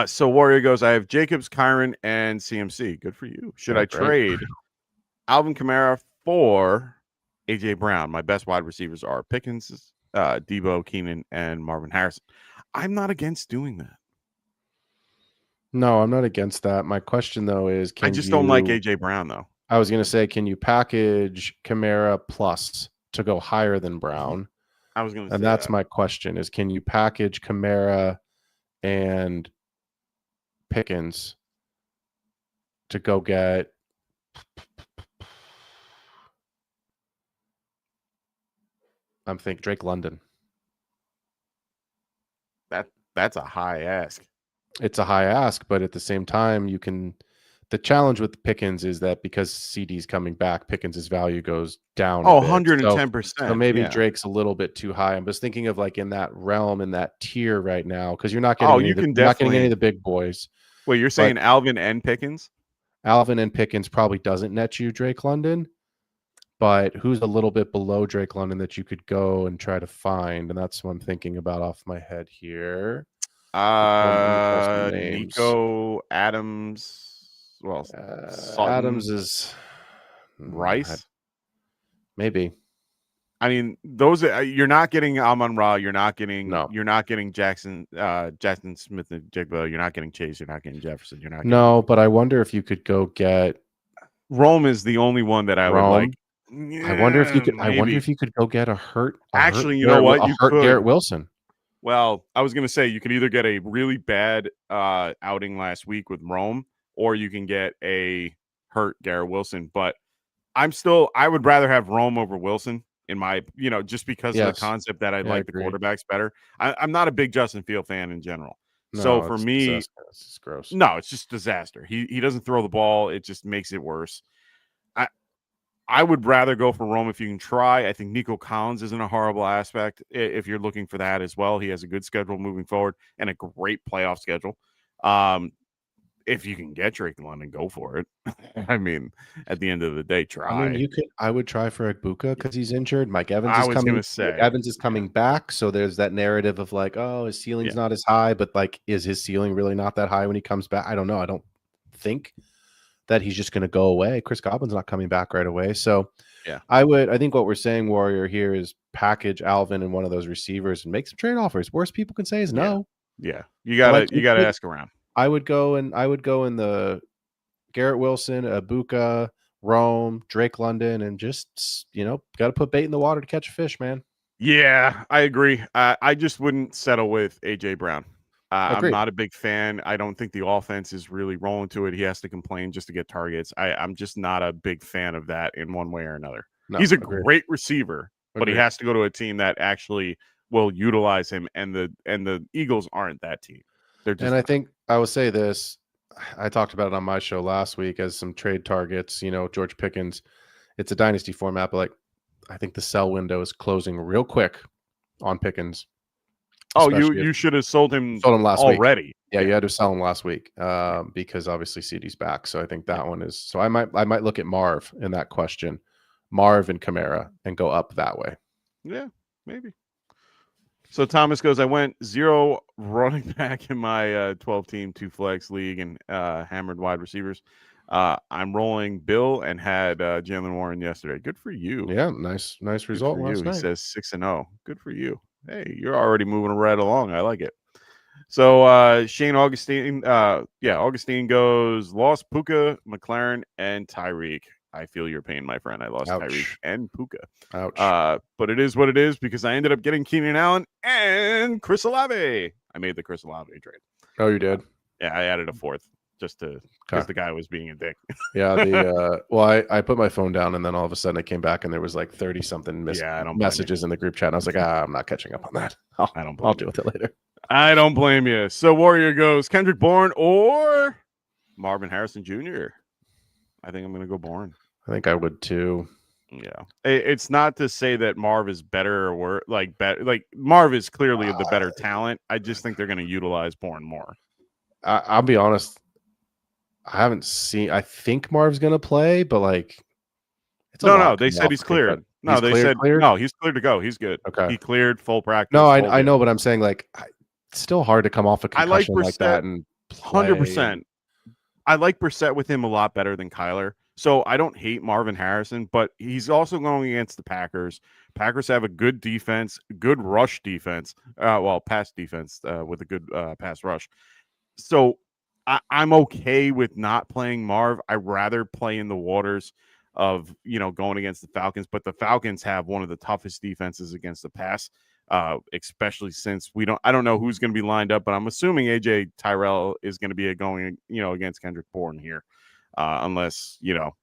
So Warrior goes, I have Jacobs, Kyron, and CMC. Good for you. Should I trade Alvin Kamara for AJ Brown? My best wide receivers are Pickens, Debo, Keenan, and Marvin Harrison. I'm not against doing that. No, I'm not against that. My question, though, is I just don't like AJ Brown, though. I was going to say, can you package Kamara plus to go higher than Brown? I was going to say and that's my question, is can you package Kamara and Pickens to go get I'm thinking Drake London. That's a high ask. It's a high ask, but at the same time, the challenge with Pickens is that because CD's coming back, Pickens' value goes down. 110%. So maybe Drake's a little bit too high. I'm just thinking of like in that realm, in that tier right now, because you're not getting not getting any of the big boys. Wait, you're saying Alvin and Pickens? Alvin and Pickens probably doesn't net you Drake London, but who's a little bit below Drake London that you could go and try to find? And that's what I'm thinking about off my head here. Nico Adams. Well, Adams is Rice. Maybe. I mean, those you're not getting Amon-Ra. You're not getting Jackson Smith and Jigba. You're not getting Chase. You're not getting Jefferson. You're not. But I wonder if you could go get Rome is the only one that I would like. Yeah, I wonder if you could. Maybe. I wonder if you could go get a hurt. You know what? You hurt Garrett Wilson. Well, I was going to say you could either get a really bad outing last week with Rome, or you can get a hurt Garrett Wilson. But I would rather have Rome over Wilson in my, just because of the concept that I like the quarterbacks better. I'm not a big Justin Field fan in general. No, so for me, it's gross. No, it's just disaster. He doesn't throw the ball. It just makes it worse. I would rather go for Rome if you can try. I think Nico Collins isn't a horrible aspect if you're looking for that as well. He has a good schedule moving forward and a great playoff schedule. If you can get Drake London, go for it. I mean, at the end of the day, try. I mean, I would try for Egbuka because he's injured. Mike Evans is coming back, so there's that narrative of like, oh, his ceiling's not as high, but like, is his ceiling really not that high when he comes back? I don't know. I don't think that he's just going to go away. Chris Godwin's not coming back right away. So I think what we're saying, Warrior, here is package Alvin and one of those receivers and make some trade offers. Worst people can say is no. Yeah. You gotta ask around. I would go in the Garrett Wilson, Egbuka, Rome, Drake London, and just, got to put bait in the water to catch a fish, man. Yeah, I agree. I just wouldn't settle with AJ Brown. I'm not a big fan. I don't think the offense is really rolling to it. He has to complain just to get targets. I'm just not a big fan of that in one way or another. No, he's a great receiver, but he has to go to a team that actually will utilize him. And the Eagles aren't that team. I think I will say this. I talked about it on my show last week as some trade targets. George Pickens. It's a dynasty format, but I think the sell window is closing real quick on Pickens. Oh, you should have sold him last already. Week. Yeah, you had to sell him last week because obviously CD's back. So I think that one is. So I might look at Marv in that question, Marv and Kamara, and go up that way. Yeah, maybe. So Thomas goes, I went 0 running back in my 12-team 2-flex league and hammered wide receivers. I'm rolling Bill and had Jalen Warren yesterday. Good for you. Yeah, nice result last night. He says 6-0. Good for you. Hey, you're already moving right along. I like it. So Shane Augustine, Augustine goes lost Puka, McLaren, and Tyreek. I feel your pain, my friend. I lost Tyreek and Puka. Ouch. But it is what it is because I ended up getting Keenan Allen and Chris Olave. I made the Chris Olave trade. Oh, you did? Yeah, I added a fourth just to because the guy was being a dick. Yeah, I put my phone down and then all of a sudden I came back and there was like 30 something messages in the group chat. And I was like, I'm not catching up on that. I'll deal with it later. I don't blame you. So Warrior goes Kendrick Bourne or Marvin Harrison Jr. I think I'm going to go Bourne. I think I would too. Yeah, it's not to say that Marv is better or worse. Like Marv is clearly the better talent. I just think they're going to utilize Bourne more. I'll be honest. I haven't seen. I think Marv's going to play, but like, no. They said he's cleared. No, they said no. He's cleared to go. He's good. Okay, he cleared full practice. No, I know, but I'm saying like, it's still hard to come off a concussion like that and 100%. I like Brissett with him a lot better than Kyler. So I don't hate Marvin Harrison, but he's also going against the Packers. Packers have a good defense, good rush defense. Pass defense with a good pass rush. So I'm okay with not playing Marv. I'd rather play in the waters of, going against the Falcons. But the Falcons have one of the toughest defenses against the pass, especially since I don't know who's going to be lined up, but I'm assuming AJ Tyrell is going to be going, against Kendrick Bourne here. Unless,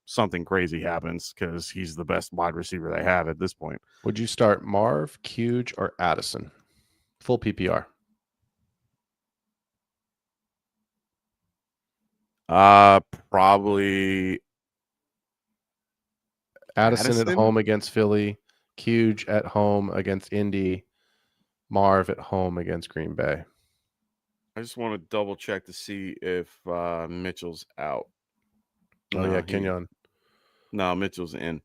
something crazy happens because he's the best wide receiver they have at this point. Would you start Marv, Huge, or Addison? Full PPR. Probably Addison at home against Philly, Huge at home against Indy, Marv at home against Green Bay. I just want to double check to see if Mitchell's out. Kenyon. No, Mitchell's in.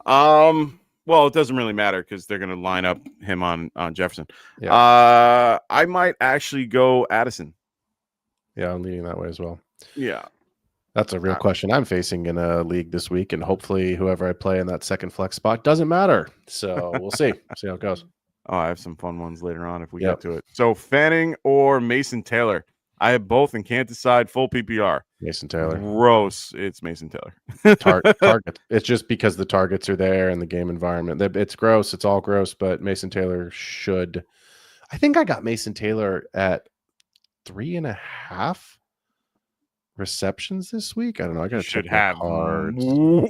Well, it doesn't really matter because they're going to line up him on Jefferson. Yeah. I might actually go Addison. Yeah, I'm leaning that way as well. Yeah. That's a real question I'm facing in a league this week, and hopefully whoever I play in that second flex spot doesn't matter. So we'll see. See how it goes. Oh, I have some fun ones later on if we get to it. So Fanning or Mason Taylor? I have both and can't decide. Full PPR. Mason Taylor. Gross. It's Mason Taylor. Target. It's just because the targets are there and the game environment. It's gross. It's all gross, but Mason Taylor should. I think I got Mason Taylor at 3.5 receptions this week. I don't know. I got to check have cards. Way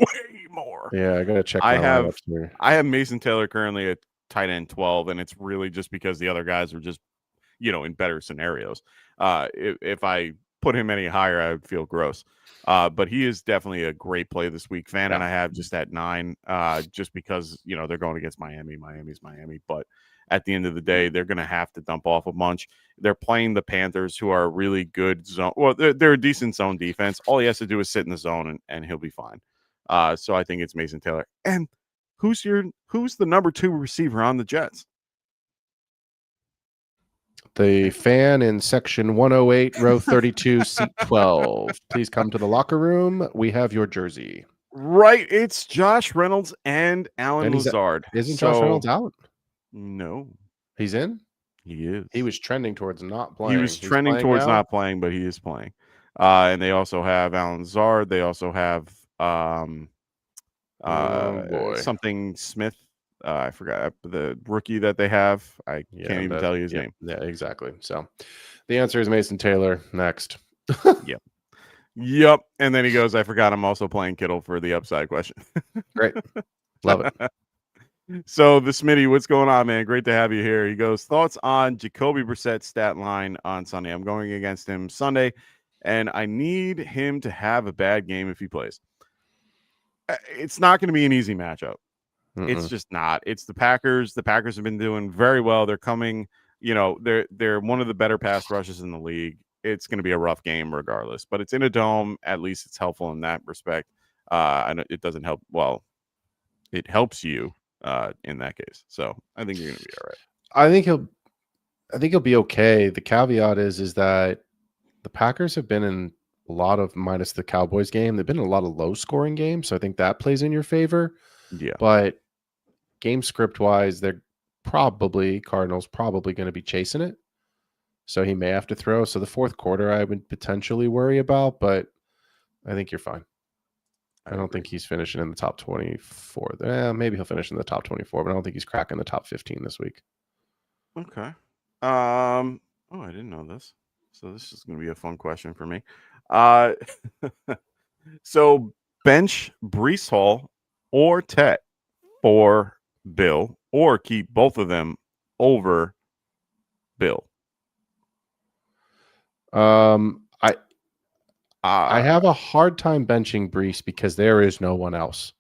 more. Yeah, I got to check. I have Mason Taylor currently at tight end 12, and it's really just because the other guys are just, in better scenarios. If I put him any higher, I would feel gross. But he is definitely a great play this week. Fan and I have just at 9, just because, they're going against Miami. Miami's Miami. But at the end of the day, they're going to have to dump off a bunch. They're playing the Panthers, who are a really good zone. Well, they're a decent zone defense. All he has to do is sit in the zone and he'll be fine. So I think it's Mason Taylor. And who's the number 2 receiver on the Jets? The fan in section 108, row 32, seat 12. Please come to the locker room. We have your jersey. Right. It's Josh Reynolds and Alan Lazard. Isn't Josh Reynolds out? No. He's in? He is. He was trending towards not playing. He was trending towards not playing, but he is playing. And they also have Alan Lazard. They also have something Smith. I forgot the rookie that they have. I can't even tell you his name. Yeah, exactly. So the answer is Mason Taylor. Next. Yep. And then he goes, I forgot I'm also playing Kittle for the upside question. Great. Love it. So the Smitty, what's going on, man? Great to have you here. He goes, thoughts on Jacoby Brissett's stat line on Sunday. I'm going against him Sunday, and I need him to have a bad game if he plays. It's not going to be an easy matchup. It's just not. It's the Packers. The Packers have been doing very well. They're coming, they're one of the better pass rushes in the league. It's going to be a rough game regardless, but it's in a dome. At least it's helpful in that respect. And it doesn't help. Well, it helps you in that case. So I think you're going to be all right. I think he'll be okay. The caveat is that the Packers have been in a lot of, minus the Cowboys game, they've been in a lot of low scoring games. So I think that plays in your favor. Yeah. But game script wise, Cardinals probably going to be chasing it. so he may have to throw. So the fourth quarter I would potentially worry about, but I think you're fine. I don't think he's finishing in the top 24. Maybe he'll finish in the top 24, but I don't think he's cracking the top 15 this week. Okay. I didn't know this. So this is going to be a fun question for me. So bench Brees Hall or Tet for Bill, or keep both of them over Bill. I have a hard time benching Brees because there is no one else.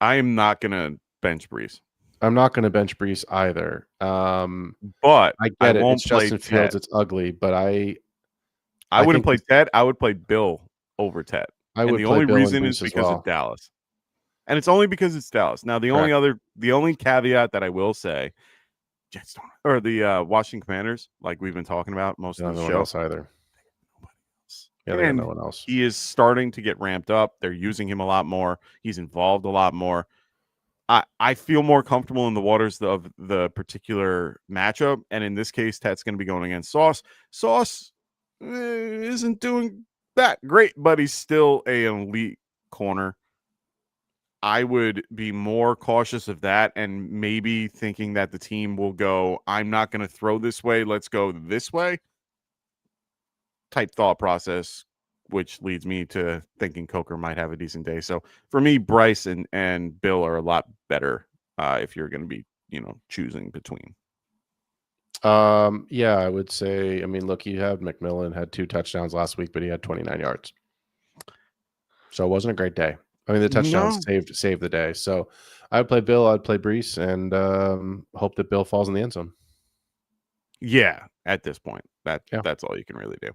I am not going to bench Brees. I'm not going to bench Brees either. But I get it. Won't It's Justin Fields. It's ugly, but I wouldn't play Ted. I would play Bill over Ted. And the only reason is because of Dallas. And it's only because it's Dallas. Now, the only caveat that I will say, Jets don't, or the Washington Commanders, like we've been talking about most of the show. No one else either. Yeah, they got no one else. He is starting to get ramped up. They're using him a lot more. He's involved a lot more. I feel more comfortable in the waters of the particular matchup. And in this case, Tet's going to be going against Sauce. Sauce isn't doing that great, but he's still an elite corner. I would be more cautious of that and maybe thinking that the team will go, I'm not going to throw this way. Let's go this way. Type thought process, which leads me to thinking Coker might have a decent day. So for me, Bryce and Bill are a lot better if you're going to be, choosing between. Yeah, I would say, look, you had McMillan had 2 touchdowns last week, but he had 29 yards. So it wasn't a great day. The touchdowns saved the day. So I would play Bill, I'd play Brees, and hope that Bill falls in the end zone. Yeah, at this point. That's all you can really do.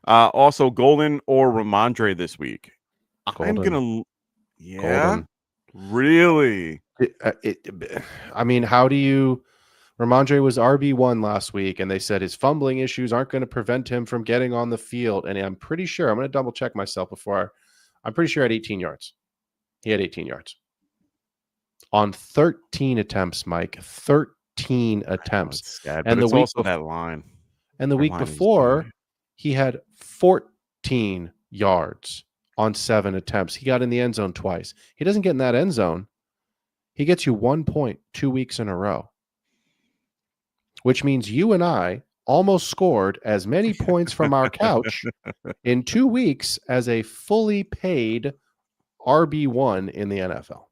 Also, Golden or Ramondre this week. Golden. Golden. Really? How do you... Ramondre was RB1 last week, and they said his fumbling issues aren't going to prevent him from getting on the field. And I'm pretty sure, I'm going to double check myself I'm pretty sure he had 18 yards. He had 18 yards. On 13 attempts, Mike. 13 attempts. Sad, and the week also that line. And the week before, he had 14 yards on 7 attempts. He got in the end zone twice. He doesn't get in that end zone. He gets you 1 point 2 weeks in a row. Which means you and I almost scored as many points from our couch in 2 weeks as a fully paid RB1 in the NFL.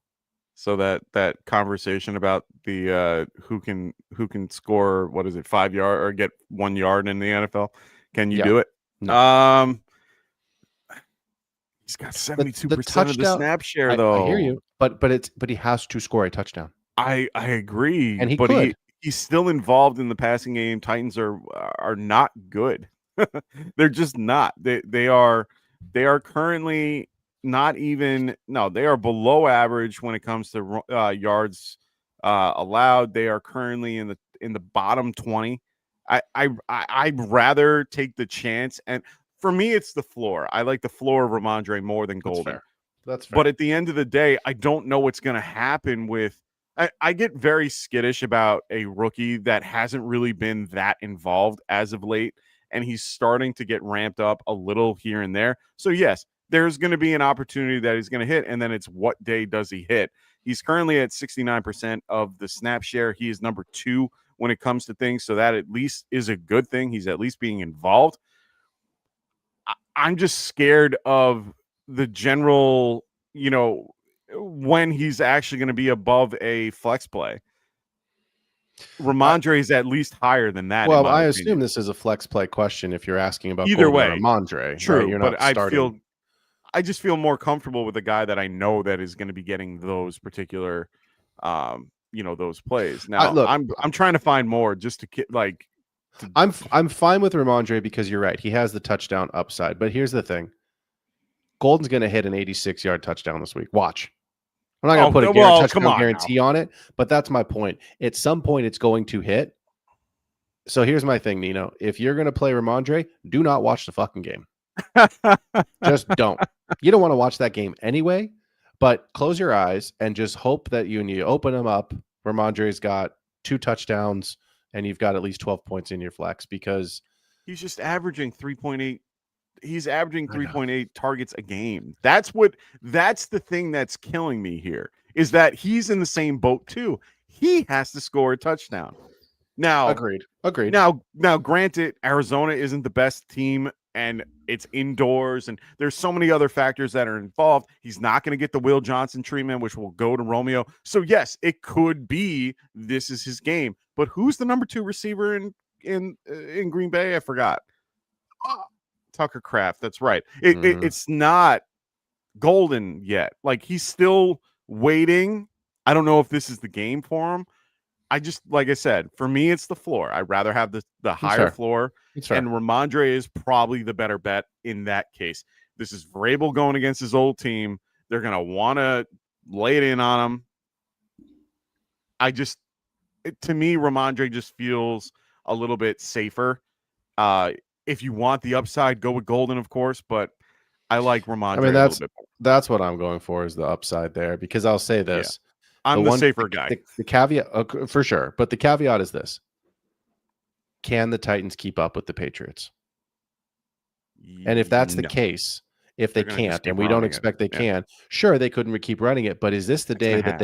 So that conversation about the who can score, 5 yards or get 1 yard in the NFL, can you do it? No. He's got 72% of the snap share, though. I hear you, but he has to score a touchdown. I agree, and he could. He's still involved in the passing game. Titans are not good. They're just not. They are currently not even. No, they are below average when it comes to yards allowed. They are currently in the bottom 20. I'd rather take the chance, and for me, it's the floor. I like the floor of Ramondre more than Golden. That's fair. But at the end of the day, I don't know what's going to happen with. I get very skittish about a rookie that hasn't really been that involved as of late, and he's starting to get ramped up a little here and there. So, yes, there's going to be an opportunity that he's going to hit, and then it's what day does he hit. He's currently at 69% of the snap share. He is number 2 when it comes to things, so that at least is a good thing. He's at least being involved. I'm just scared of the general, when he's actually going to be above a flex play. Ramondre is at least higher than that. Well, I assume this is a flex play question if you're asking about either way. Ramondre. True, right? You're not but I just feel more comfortable with a guy that I know that is going to be getting those particular, those plays. Now, I'm trying to find more just to like. I'm fine with Ramondre because you're right. He has the touchdown upside. But here's the thing. Golden's going to hit an 86-yard touchdown this week. Watch. I'm not going to put a touchdown guarantee on it, but that's my point. At some point, it's going to hit. So here's my thing, Nino. If you're going to play Ramondre, do not watch the fucking game. Just don't. You don't want to watch that game anyway, but close your eyes and just hope that you open them up. Ramondre's got 2 touchdowns, and you've got at least 12 points in your flex because he's just averaging 3.8. He's averaging I know. 3.8 targets a game. That's the thing that's killing me here is that he's in the same boat too. He has to score a touchdown. Now, Agreed. Now, granted, Arizona isn't the best team and it's indoors and there's so many other factors that are involved. He's not going to get the Will Johnson treatment, which will go to Romeo. So yes, it could be this is his game. But who's the number 2 receiver in Green Bay? I forgot. Tucker Kraft. That's right. It's not golden yet. Like he's still waiting. I don't know if this is the game for him. I just, like I said, for me, it's the floor. I'd rather have the higher floor, and Ramondre is probably the better bet in that case. This is Vrabel going against his old team. They're going to want to lay it in on him. To me, Ramondre just feels a little bit safer. If you want the upside, go with Golden, of course, but I like Ramondre a little bit more. That's what I'm going for is the upside there because I'll say this. Yeah. I'm the safer guy. The caveat, for sure, but the caveat is this. Can the Titans keep up with the Patriots? And if that's the case, if they can't, and we don't expect they can, sure, they couldn't keep running it, but is this the day that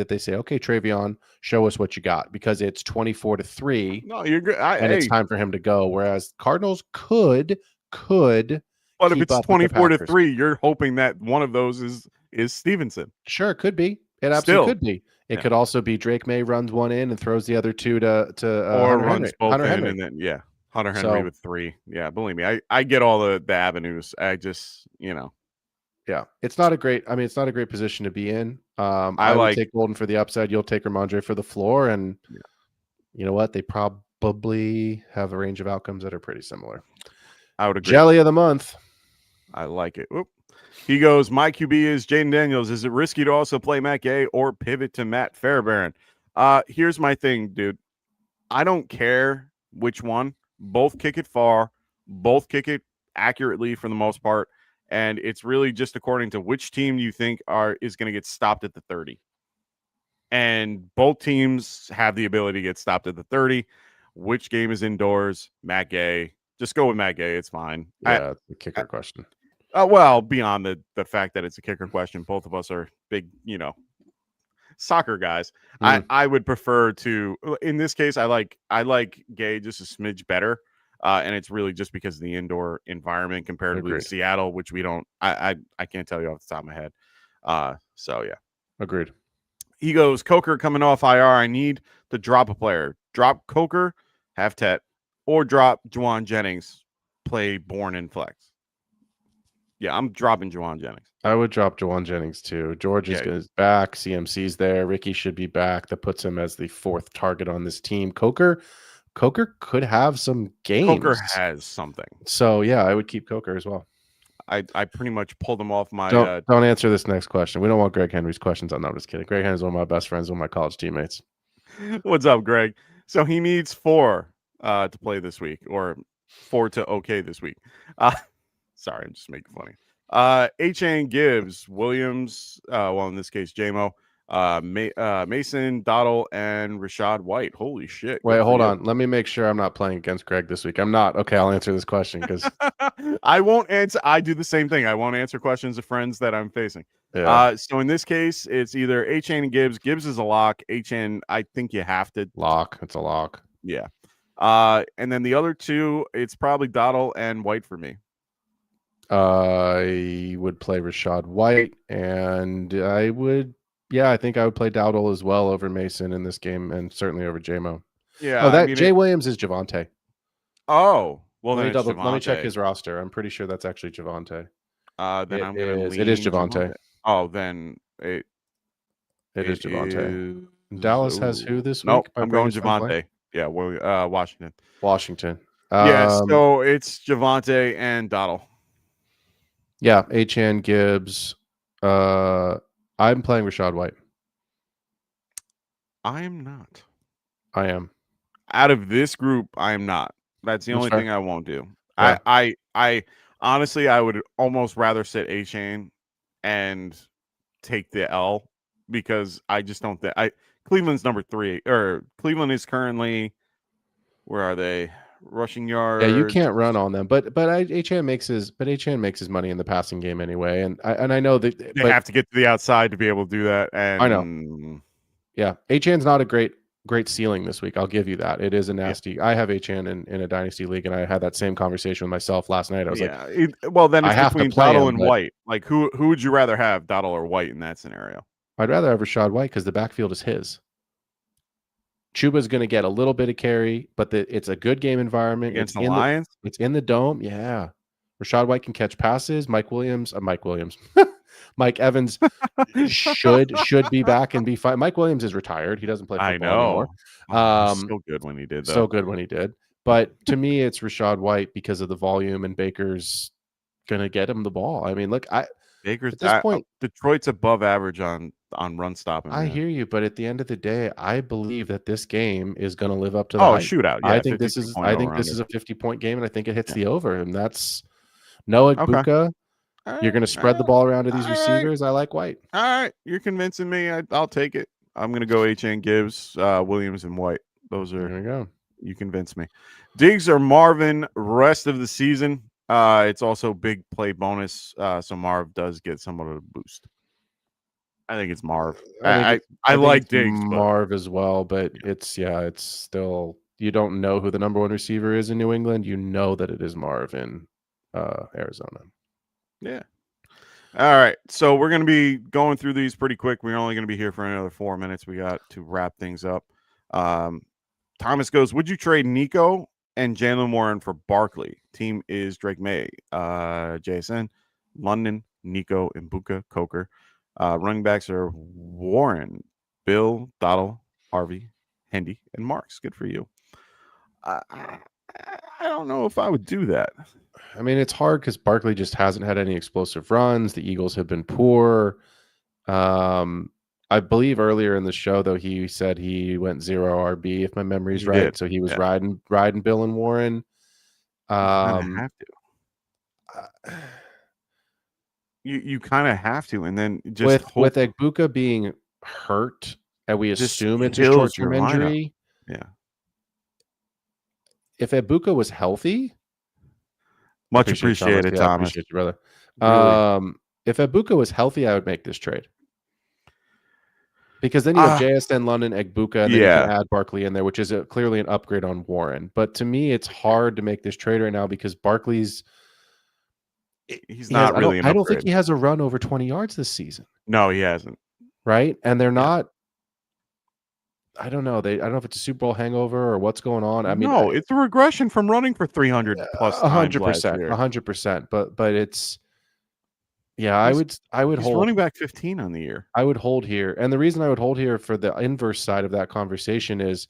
they say, okay, Travion, show us what you got? Because it's 24-3. No, you're good. It's time for him to go. Whereas Cardinals could but if it's 24-3, you're hoping that one of those is Stevenson. Sure, could be. It absolutely could be. It could also be Drake May runs one in and throws the other two to or runs both Hunter in Henry. And then Hunter Henry with 3. Yeah, believe me, I get all the avenues. I just it's not a great position to be in. I would take Golden for the upside. You'll take Ramondre for the floor, and you know what? They probably have a range of outcomes that are pretty similar. I would agree. Jelly of the month. I like it. Oop. He goes, my QB is Jaden Daniels. Is it risky to also play Matt Gay or pivot to Matt Fairbairn? Here's my thing, dude. I don't care which one. Both kick it far. Both kick it accurately for the most part. And it's really just according to which team you think is going to get stopped at the 30. And both teams have the ability to get stopped at the 30. Which game is indoors? Matt Gay. Just go with Matt Gay. It's fine. Yeah, the kicker question. Well, beyond the fact that it's a kicker question, both of us are big, soccer guys. I would prefer to, in this case, I like Gay just a smidge better. And it's really just because of the indoor environment comparatively to Seattle, which we don't, I can't tell you off the top of my head. So yeah. Agreed. He goes, Coker coming off IR. I need to drop a player. Drop Coker, have Tet, or drop Juwan Jennings, play Bourne and flex. Yeah, I'm dropping Juwan Jennings. I would drop Juwan Jennings too. George is back. CMC's there. Ricky should be back. That puts him as the 4th target on this team. Coker could have some games. Coker has something. So yeah, I would keep Coker as well. I pretty much pulled him off my. Don't answer this next question. We don't want Greg Henry's questions. I'm just kidding. Greg Henry's one of my best friends, one of my college teammates. What's up, Greg? So he needs 4 to play this week, or 4 to okay this week. Sorry, I'm just making funny. H.N. Gibbs, Williams, in this case, JMO, Mason, Dottle, and Rashad White. Holy shit. Wait, hold on. Let me make sure I'm not playing against Greg this week. I'm not. Okay, I'll answer this question because I won't answer. I do the same thing. I won't answer questions of friends that I'm facing. Yeah. So in this case, it's either H.N. and Gibbs. Gibbs is a lock. H.N., I think you have to. Lock. It's a lock. Yeah. And then the other 2, it's probably Dottle and White for me. I would play Rashad White, and I think I would play Dowdle as well over Mason in this game, and certainly over JMO. Yeah. Jay Williams is Javonte. Oh, well, let me check his roster. I'm pretty sure that's actually Javonte. Then I'm going to. It is Javonte. Oh, then it is Javonte. Dallas has who this week? Nope, I'm going Javonte. Yeah, Washington. So it's Javonte and Dottle. Yeah, H.N. Gibbs. I'm playing Rashad White. I am not. I am. Out of this group, I am not. That's the only thing I won't do. Yeah. I honestly, I would almost rather sit H.N. and take the L because I just don't think Cleveland's number 3, or Cleveland is currently, where are they? Rushing yards. Yeah, you can't run on them, but HN makes his money in the passing game anyway, and I know that they have to get to the outside to be able to do that. And I know. Yeah, HN's not a great ceiling this week. I'll give you that. It is a nasty. Yeah. I have HN in a dynasty league, and I had that same conversation with myself last night. I was then it's between Dottle and White. Like who would you rather have, Dottle or White, in that scenario? I'd rather have Rachaad White because the backfield is his. Chuba's going to get a little bit of carry, but it's a good game environment. Against the Lions? It's in the dome. Yeah. Rachaad White can catch passes. Mike Evans should be back and be fine. Mike Williams is retired. He doesn't play football anymore. So good when he did, though. So good when he did. But to me, it's Rachaad White because of the volume, and Baker's going to get him the ball. I mean, look, Baker's at this point, Detroit's above average on run stopping. I hear you, but at the end of the day, I believe that this game is going to live up to the hype. Shootout. Yeah, I think this is a 50-point game, and I think it hits the over, and that's Noah Igbukah. Right, you're going to spread the ball around to these receivers. Right. I like White. All right, you're convincing me. I'll take it. I'm going to go HN Gibbs, Williams, and White. Those are. There you go. You convinced me. Diggs or Marvin rest of the season. It's also big play bonus, so Marv does get somewhat of a boost. I think it's Marv. I like Diggs. Marv as well, but it's still, you don't know who the number 1 receiver is in New England. You know that it is Marv in Arizona. Yeah. All right. So we're going to be going through these pretty quick. We're only going to be here for another 4 minutes. We got to wrap things up. Thomas goes, would you trade Nico and Jalen Warren for Barkley? Team is Drake May, JSN, London, Nico, Igbukah, Coker. Running backs are Warren, Bill, Dottle, Harvey, Hendy, and Marks. Good for you. I don't know if I would do that. I mean, it's hard because Barkley just hasn't had any explosive runs. The Eagles have been poor. I believe earlier in the show, though, he said he went 0 RB, if my memory's right. Did. So he was riding Bill and Warren. Have to. You kind of have to, and then just with Igbukah being hurt, and we assume it's a short-term injury. Yeah. If Igbukah was healthy, much appreciated, Thomas. Appreciate you, brother. Really? If Igbukah was healthy, I would make this trade. Because then you have JSN, London, Igbukah, and then you can add Barkley in there, which is clearly an upgrade on Warren. But to me, it's hard to make this trade right now because Barkley's not really. I don't think he has a run over 20 yards this season. No, he hasn't. Right, and they're not. I don't know. I don't know if it's a Super Bowl hangover or what's going on. I mean, no, it's a regression from running for 300 plus 100%, 100%. But it's. Yeah, I would he's hold running back 15 on the year. I would hold here. And the reason I would hold here for the inverse side of that conversation is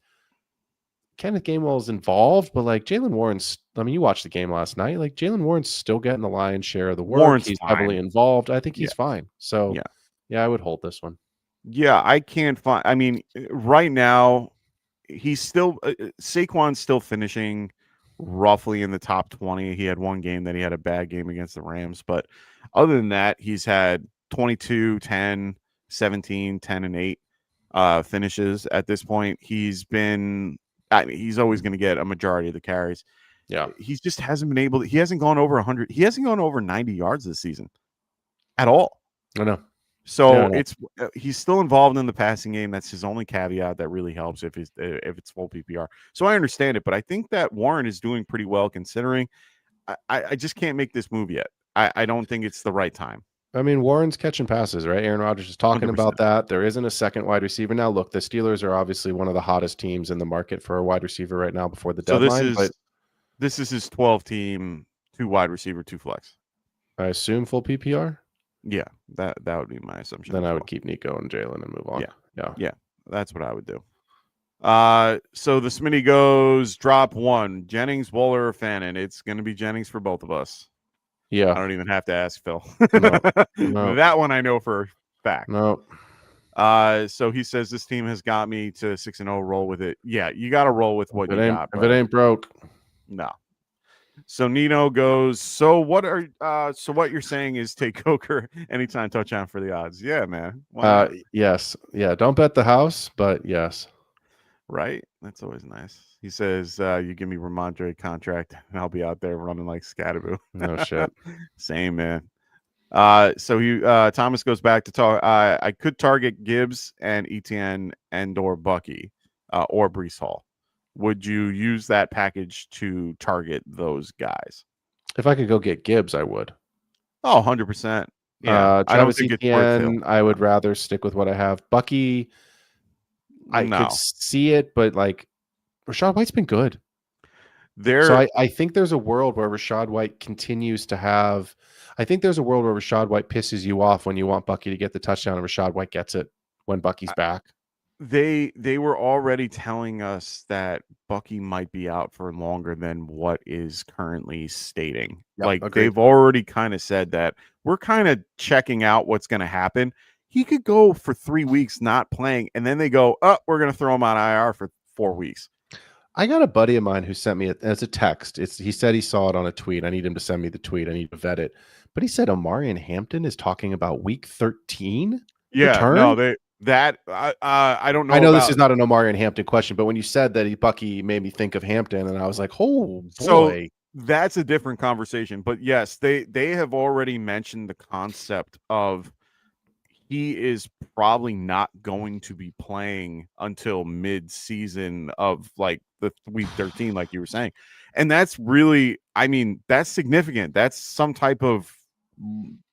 Kenneth Gainwell is involved, but like Jalen Warren's, I mean, you watched the game last night. Like Jalen Warren's still getting the lion's share of the work. He's heavily involved. I think he's fine. So yeah, I would hold this one. Yeah, I can't find. I mean, right now, he's still Saquon's still finishing roughly in the top 20. He had one game that he had a bad game against the Rams, but other than that, he's had 22, 10, 17, 10, and 8 finishes at this point. He's always going to get a majority of the carries. Yeah. He just hasn't been able to, he hasn't gone over 100. He hasn't gone over 90 yards this season at all. I know. So he's still involved in the passing game. That's his only caveat that really helps if it's full PPR. So I understand it, but I think that Warren is doing pretty well considering. I just can't make this move yet. I don't think it's the right time. I mean, Warren's catching passes, right? Aaron Rodgers is talking 100%. About that. There isn't a second wide receiver. Now, look, the Steelers are obviously one of the hottest teams in the market for a wide receiver right now before the deadline. This is his 12-team, 2 wide receiver, 2 flex. I assume full PPR? Yeah, that would be my assumption. Then I would keep Nico and Jalen and move on. Yeah, that's what I would do. So the Smitty goes drop 1. Jennings, Waller, or Fannin. It's going to be Jennings for both of us. Yeah. I don't even have to ask Phil. No. That one I know for a fact. No. So he says this team has got me to 6-0. Roll with it. Yeah, you got to roll with what you got. If it ain't broke. No. So Nino goes, so what you're saying is take Coker anytime touchdown for the odds. Yeah, man. Why not? Yes. Yeah. Don't bet the house, but yes. Right? That's always nice. He says, you give me Ramondre contract and I'll be out there running like Scatteroo. No shit. Same, man. So Thomas goes back to talk. I could target Gibbs and ETN and or Bucky or Brees Hall. Would you use that package to target those guys? If I could go get Gibbs, I would. Oh, 100%. Yeah. I don't Travis think it's worth Etienne, I would rather stick with what I have. Bucky, I could see it, but like Rachaad White's been good. So I think there's a world where Rachaad White continues to have. I think there's a world where Rachaad White pisses you off when you want Bucky to get the touchdown, and Rachaad White gets it when Bucky's back. They were already telling us that Bucky might be out for longer than what is currently stating. Yep, like agreed. They've already kind of said that we're kind of checking out what's going to happen. He could go for 3 weeks not playing, and then they go, "Oh, we're going to throw him on IR for 4 weeks." I got a buddy of mine who sent me as a text. He said he saw it on a tweet. I need him to send me the tweet. I need to vet it. But he said Omarion Hampton is talking about week 13. Yeah, return? No, I don't know. I know this is not an Omarion Hampton question, but when you said that Bucky made me think of Hampton, and I was like, oh boy. So that's a different conversation. But yes, they have already mentioned the concept of he is probably not going to be playing until mid-season of like the week 13, like you were saying. And that's really, I mean, that's significant. That's some type of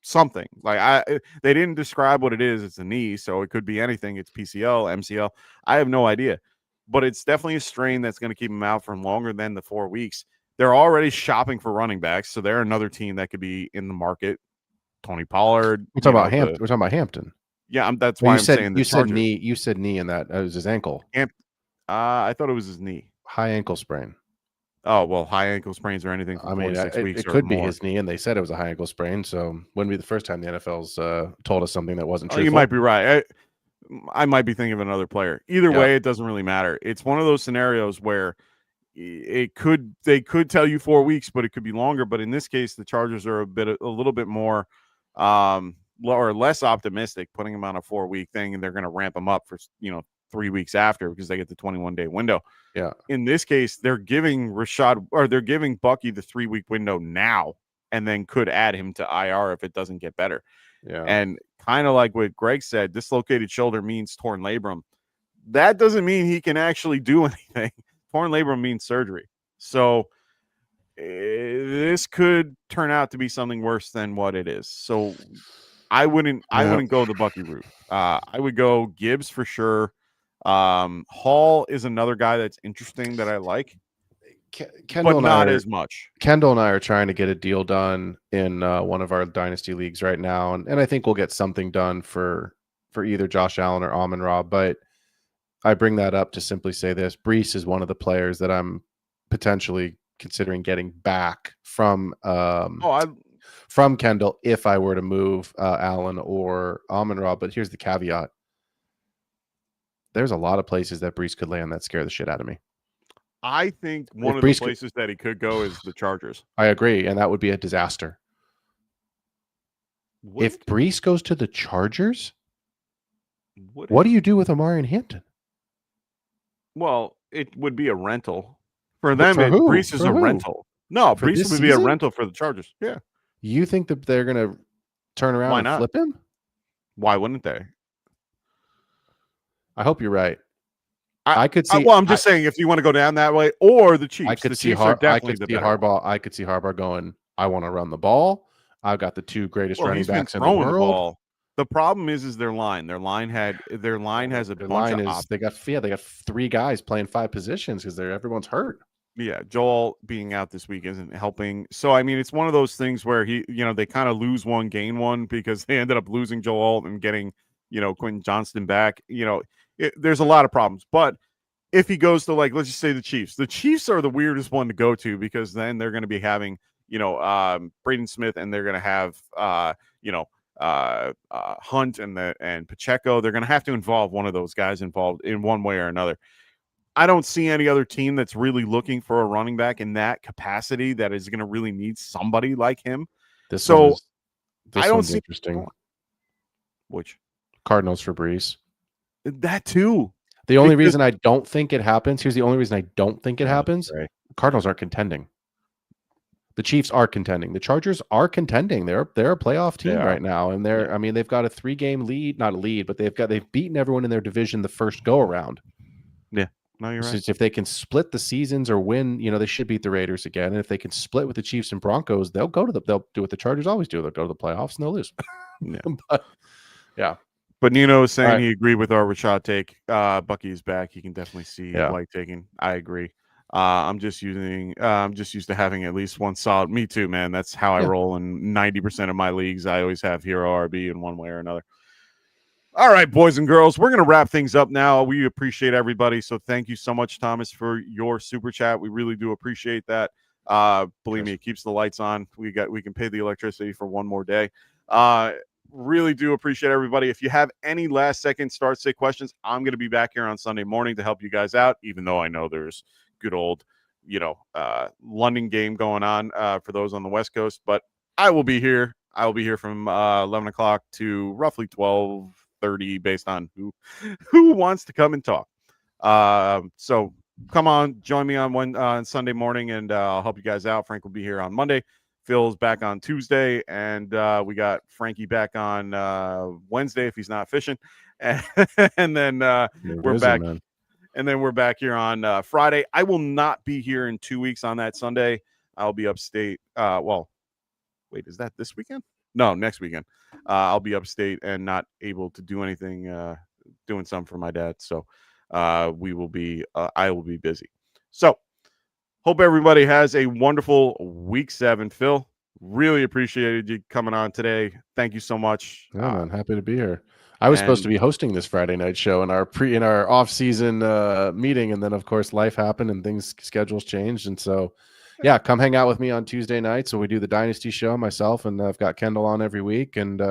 something. Like they didn't describe what it is. It's a knee, so it could be anything. It's PCL, MCL. I have no idea. But it's definitely a strain that's going to keep him out for longer than the 4 weeks. They're already shopping for running backs, so they're another team that could be in the market. Tony Pollard. We're talking about Hampton. We're talking about Hampton. Yeah, that's why I'm saying you said knee. You said knee, and that was his ankle. I thought it was his knee. High ankle sprain. Oh well, high ankle sprains or anything. I mean, 6 weeks. It could be his knee, and they said it was a high ankle sprain. So wouldn't be the first time the NFL's told us something that wasn't true. You might be right. I might be thinking of another player. Either way, it doesn't really matter. It's one of those scenarios where they could tell you 4 weeks, but it could be longer. But in this case, the Chargers are a little bit more or less optimistic, putting him on a 4 week thing, and they're going to ramp him up for 3 weeks after because they get the 21-day window. Yeah. In this case, they're giving Bucky the 3 week window now, and then could add him to IR if it doesn't get better. Yeah. And kind of like what Greg said, dislocated shoulder means torn labrum. That doesn't mean he can actually do anything. Torn labrum means surgery. So this could turn out to be something worse than what it is. So I wouldn't go the Bucky route. I would go Gibbs for sure. Hall is another guy that's interesting that I like, Kendall but not as much. Kendall and I are trying to get a deal done in one of our dynasty leagues right now, and I think we'll get something done for either Josh Allen or Amon-Ra. But I bring that up to simply say this: Brees is one of the players that I'm potentially considering getting back from Kendall if I were to move Allen or Amon-Ra. But here's the caveat: there's a lot of places that Brees could land that scare the shit out of me. I think one of the places that he could go is the Chargers. I agree, and that would be a disaster. If Brees goes to the Chargers, what do you do with Omarion Hampton? Well, it would be a rental. For them, Brees is a rental. No, Brees would be a rental for the Chargers. Yeah. You think that they're going to turn around and flip him? Why wouldn't they? I hope you're right. I could see. Well, I'm just saying, if you want to go down that way, or the Chiefs, I could see Harbaugh. I could see Harbaugh going, I want to run the ball. I've got the two greatest running backs in the world. The problem is their line. Their line has a bunch of they got 3 guys playing 5 positions because everyone's hurt. Yeah, Joel being out this week isn't helping. So I mean, it's one of those things where they kind of lose one, gain one, because they ended up losing Joel and getting Quentin Johnston back. There's a lot of problems. But if he goes to, like, let's just say the Chiefs are the weirdest one to go to, because then they're going to be having Braden Smith, and they're going to have Hunt and Pacheco. They're going to have to involve one of those guys involved in one way or another. I don't see any other team that's really looking for a running back in that capacity that is going to really need somebody like him. This I don't one's see interesting. Which Cardinals for Brees. That too. The only reason I don't think it happens. Here's the only reason I don't think it happens. Right. Cardinals aren't contending. The Chiefs are contending. The Chargers are contending. They're a playoff team right now, and I mean, they've got a 3-game lead, not a lead, but they've beaten everyone in their division the first go around. Yeah, no, you're right. If they can split the seasons or win, they should beat the Raiders again. And if they can split with the Chiefs and Broncos, they'll do what the Chargers always do. They'll go to the playoffs and they'll lose. But Nino is saying he agreed with our Rashad take. Bucky is back. He can definitely see Blake taking. I agree. I'm just used to having at least one solid. Me too, man. That's how I roll in 90% of my leagues. I always have hero RB in one way or another. All right, boys and girls, we're going to wrap things up now. We appreciate everybody. So thank you so much, Thomas, for your super chat. We really do appreciate that. Believe me, it keeps the lights on. We can pay the electricity for one more day. Really do appreciate everybody. If you have any last second start sit questions, I'm going to be back here on Sunday morning to help you guys out, even though I know there's good old, London game going on for those on the West Coast, but I will be here. I will be here from 11 o'clock to roughly 12:30 based on who wants to come and talk. So come on, join me on Sunday morning, and I'll help you guys out. Frank will be here on Monday. Phil's back on Tuesday, and we got Frankie back on Wednesday if he's not fishing, and then we're back. Man. And then we're back here on Friday. I will not be here in 2 weeks on that Sunday. I'll be upstate. Wait, is that this weekend? No, next weekend. I'll be upstate and not able to do anything, doing something for my dad. So I will be busy. So hope everybody has a wonderful week 7. Phil, really appreciated you coming on today. Thank you so much. Yeah, man, happy to be here. I was supposed to be hosting this Friday night show in our off-season meeting, and then of course life happened and schedules changed, and so come hang out with me on Tuesday nights when we do the Dynasty show. Myself and I've got Kendall on every week, and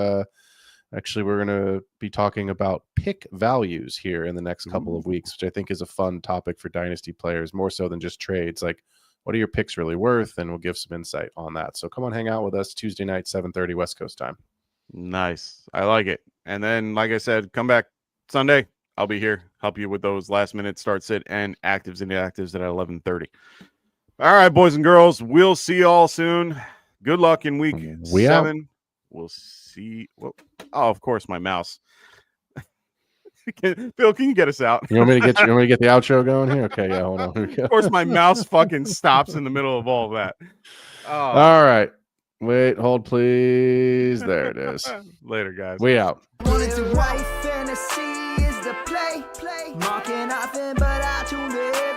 actually we're going to be talking about pick values here in the next couple of weeks, which I think is a fun topic for Dynasty players, more so than just trades. Like, what are your picks really worth? And we'll give some insight on that. So come on, hang out with us Tuesday night, 7:30 West Coast time. Nice. I like it. And then, like I said, come back Sunday. I'll be here, help you with those last minute start sit and actives and inactives at 11:30. All right, boys and girls, we'll see you all soon. Good luck in week 7. We'll see. Oh, of course, my mouse. Phil, can you get us out? You want me to get the outro going here? Okay, yeah, hold on. Of course, my mouse fucking stops in the middle of all of that. All right. Wait, hold, please. There it is. Later, guys. We out. Wanted to write fantasy is the play. Marking nothing but I tuned in.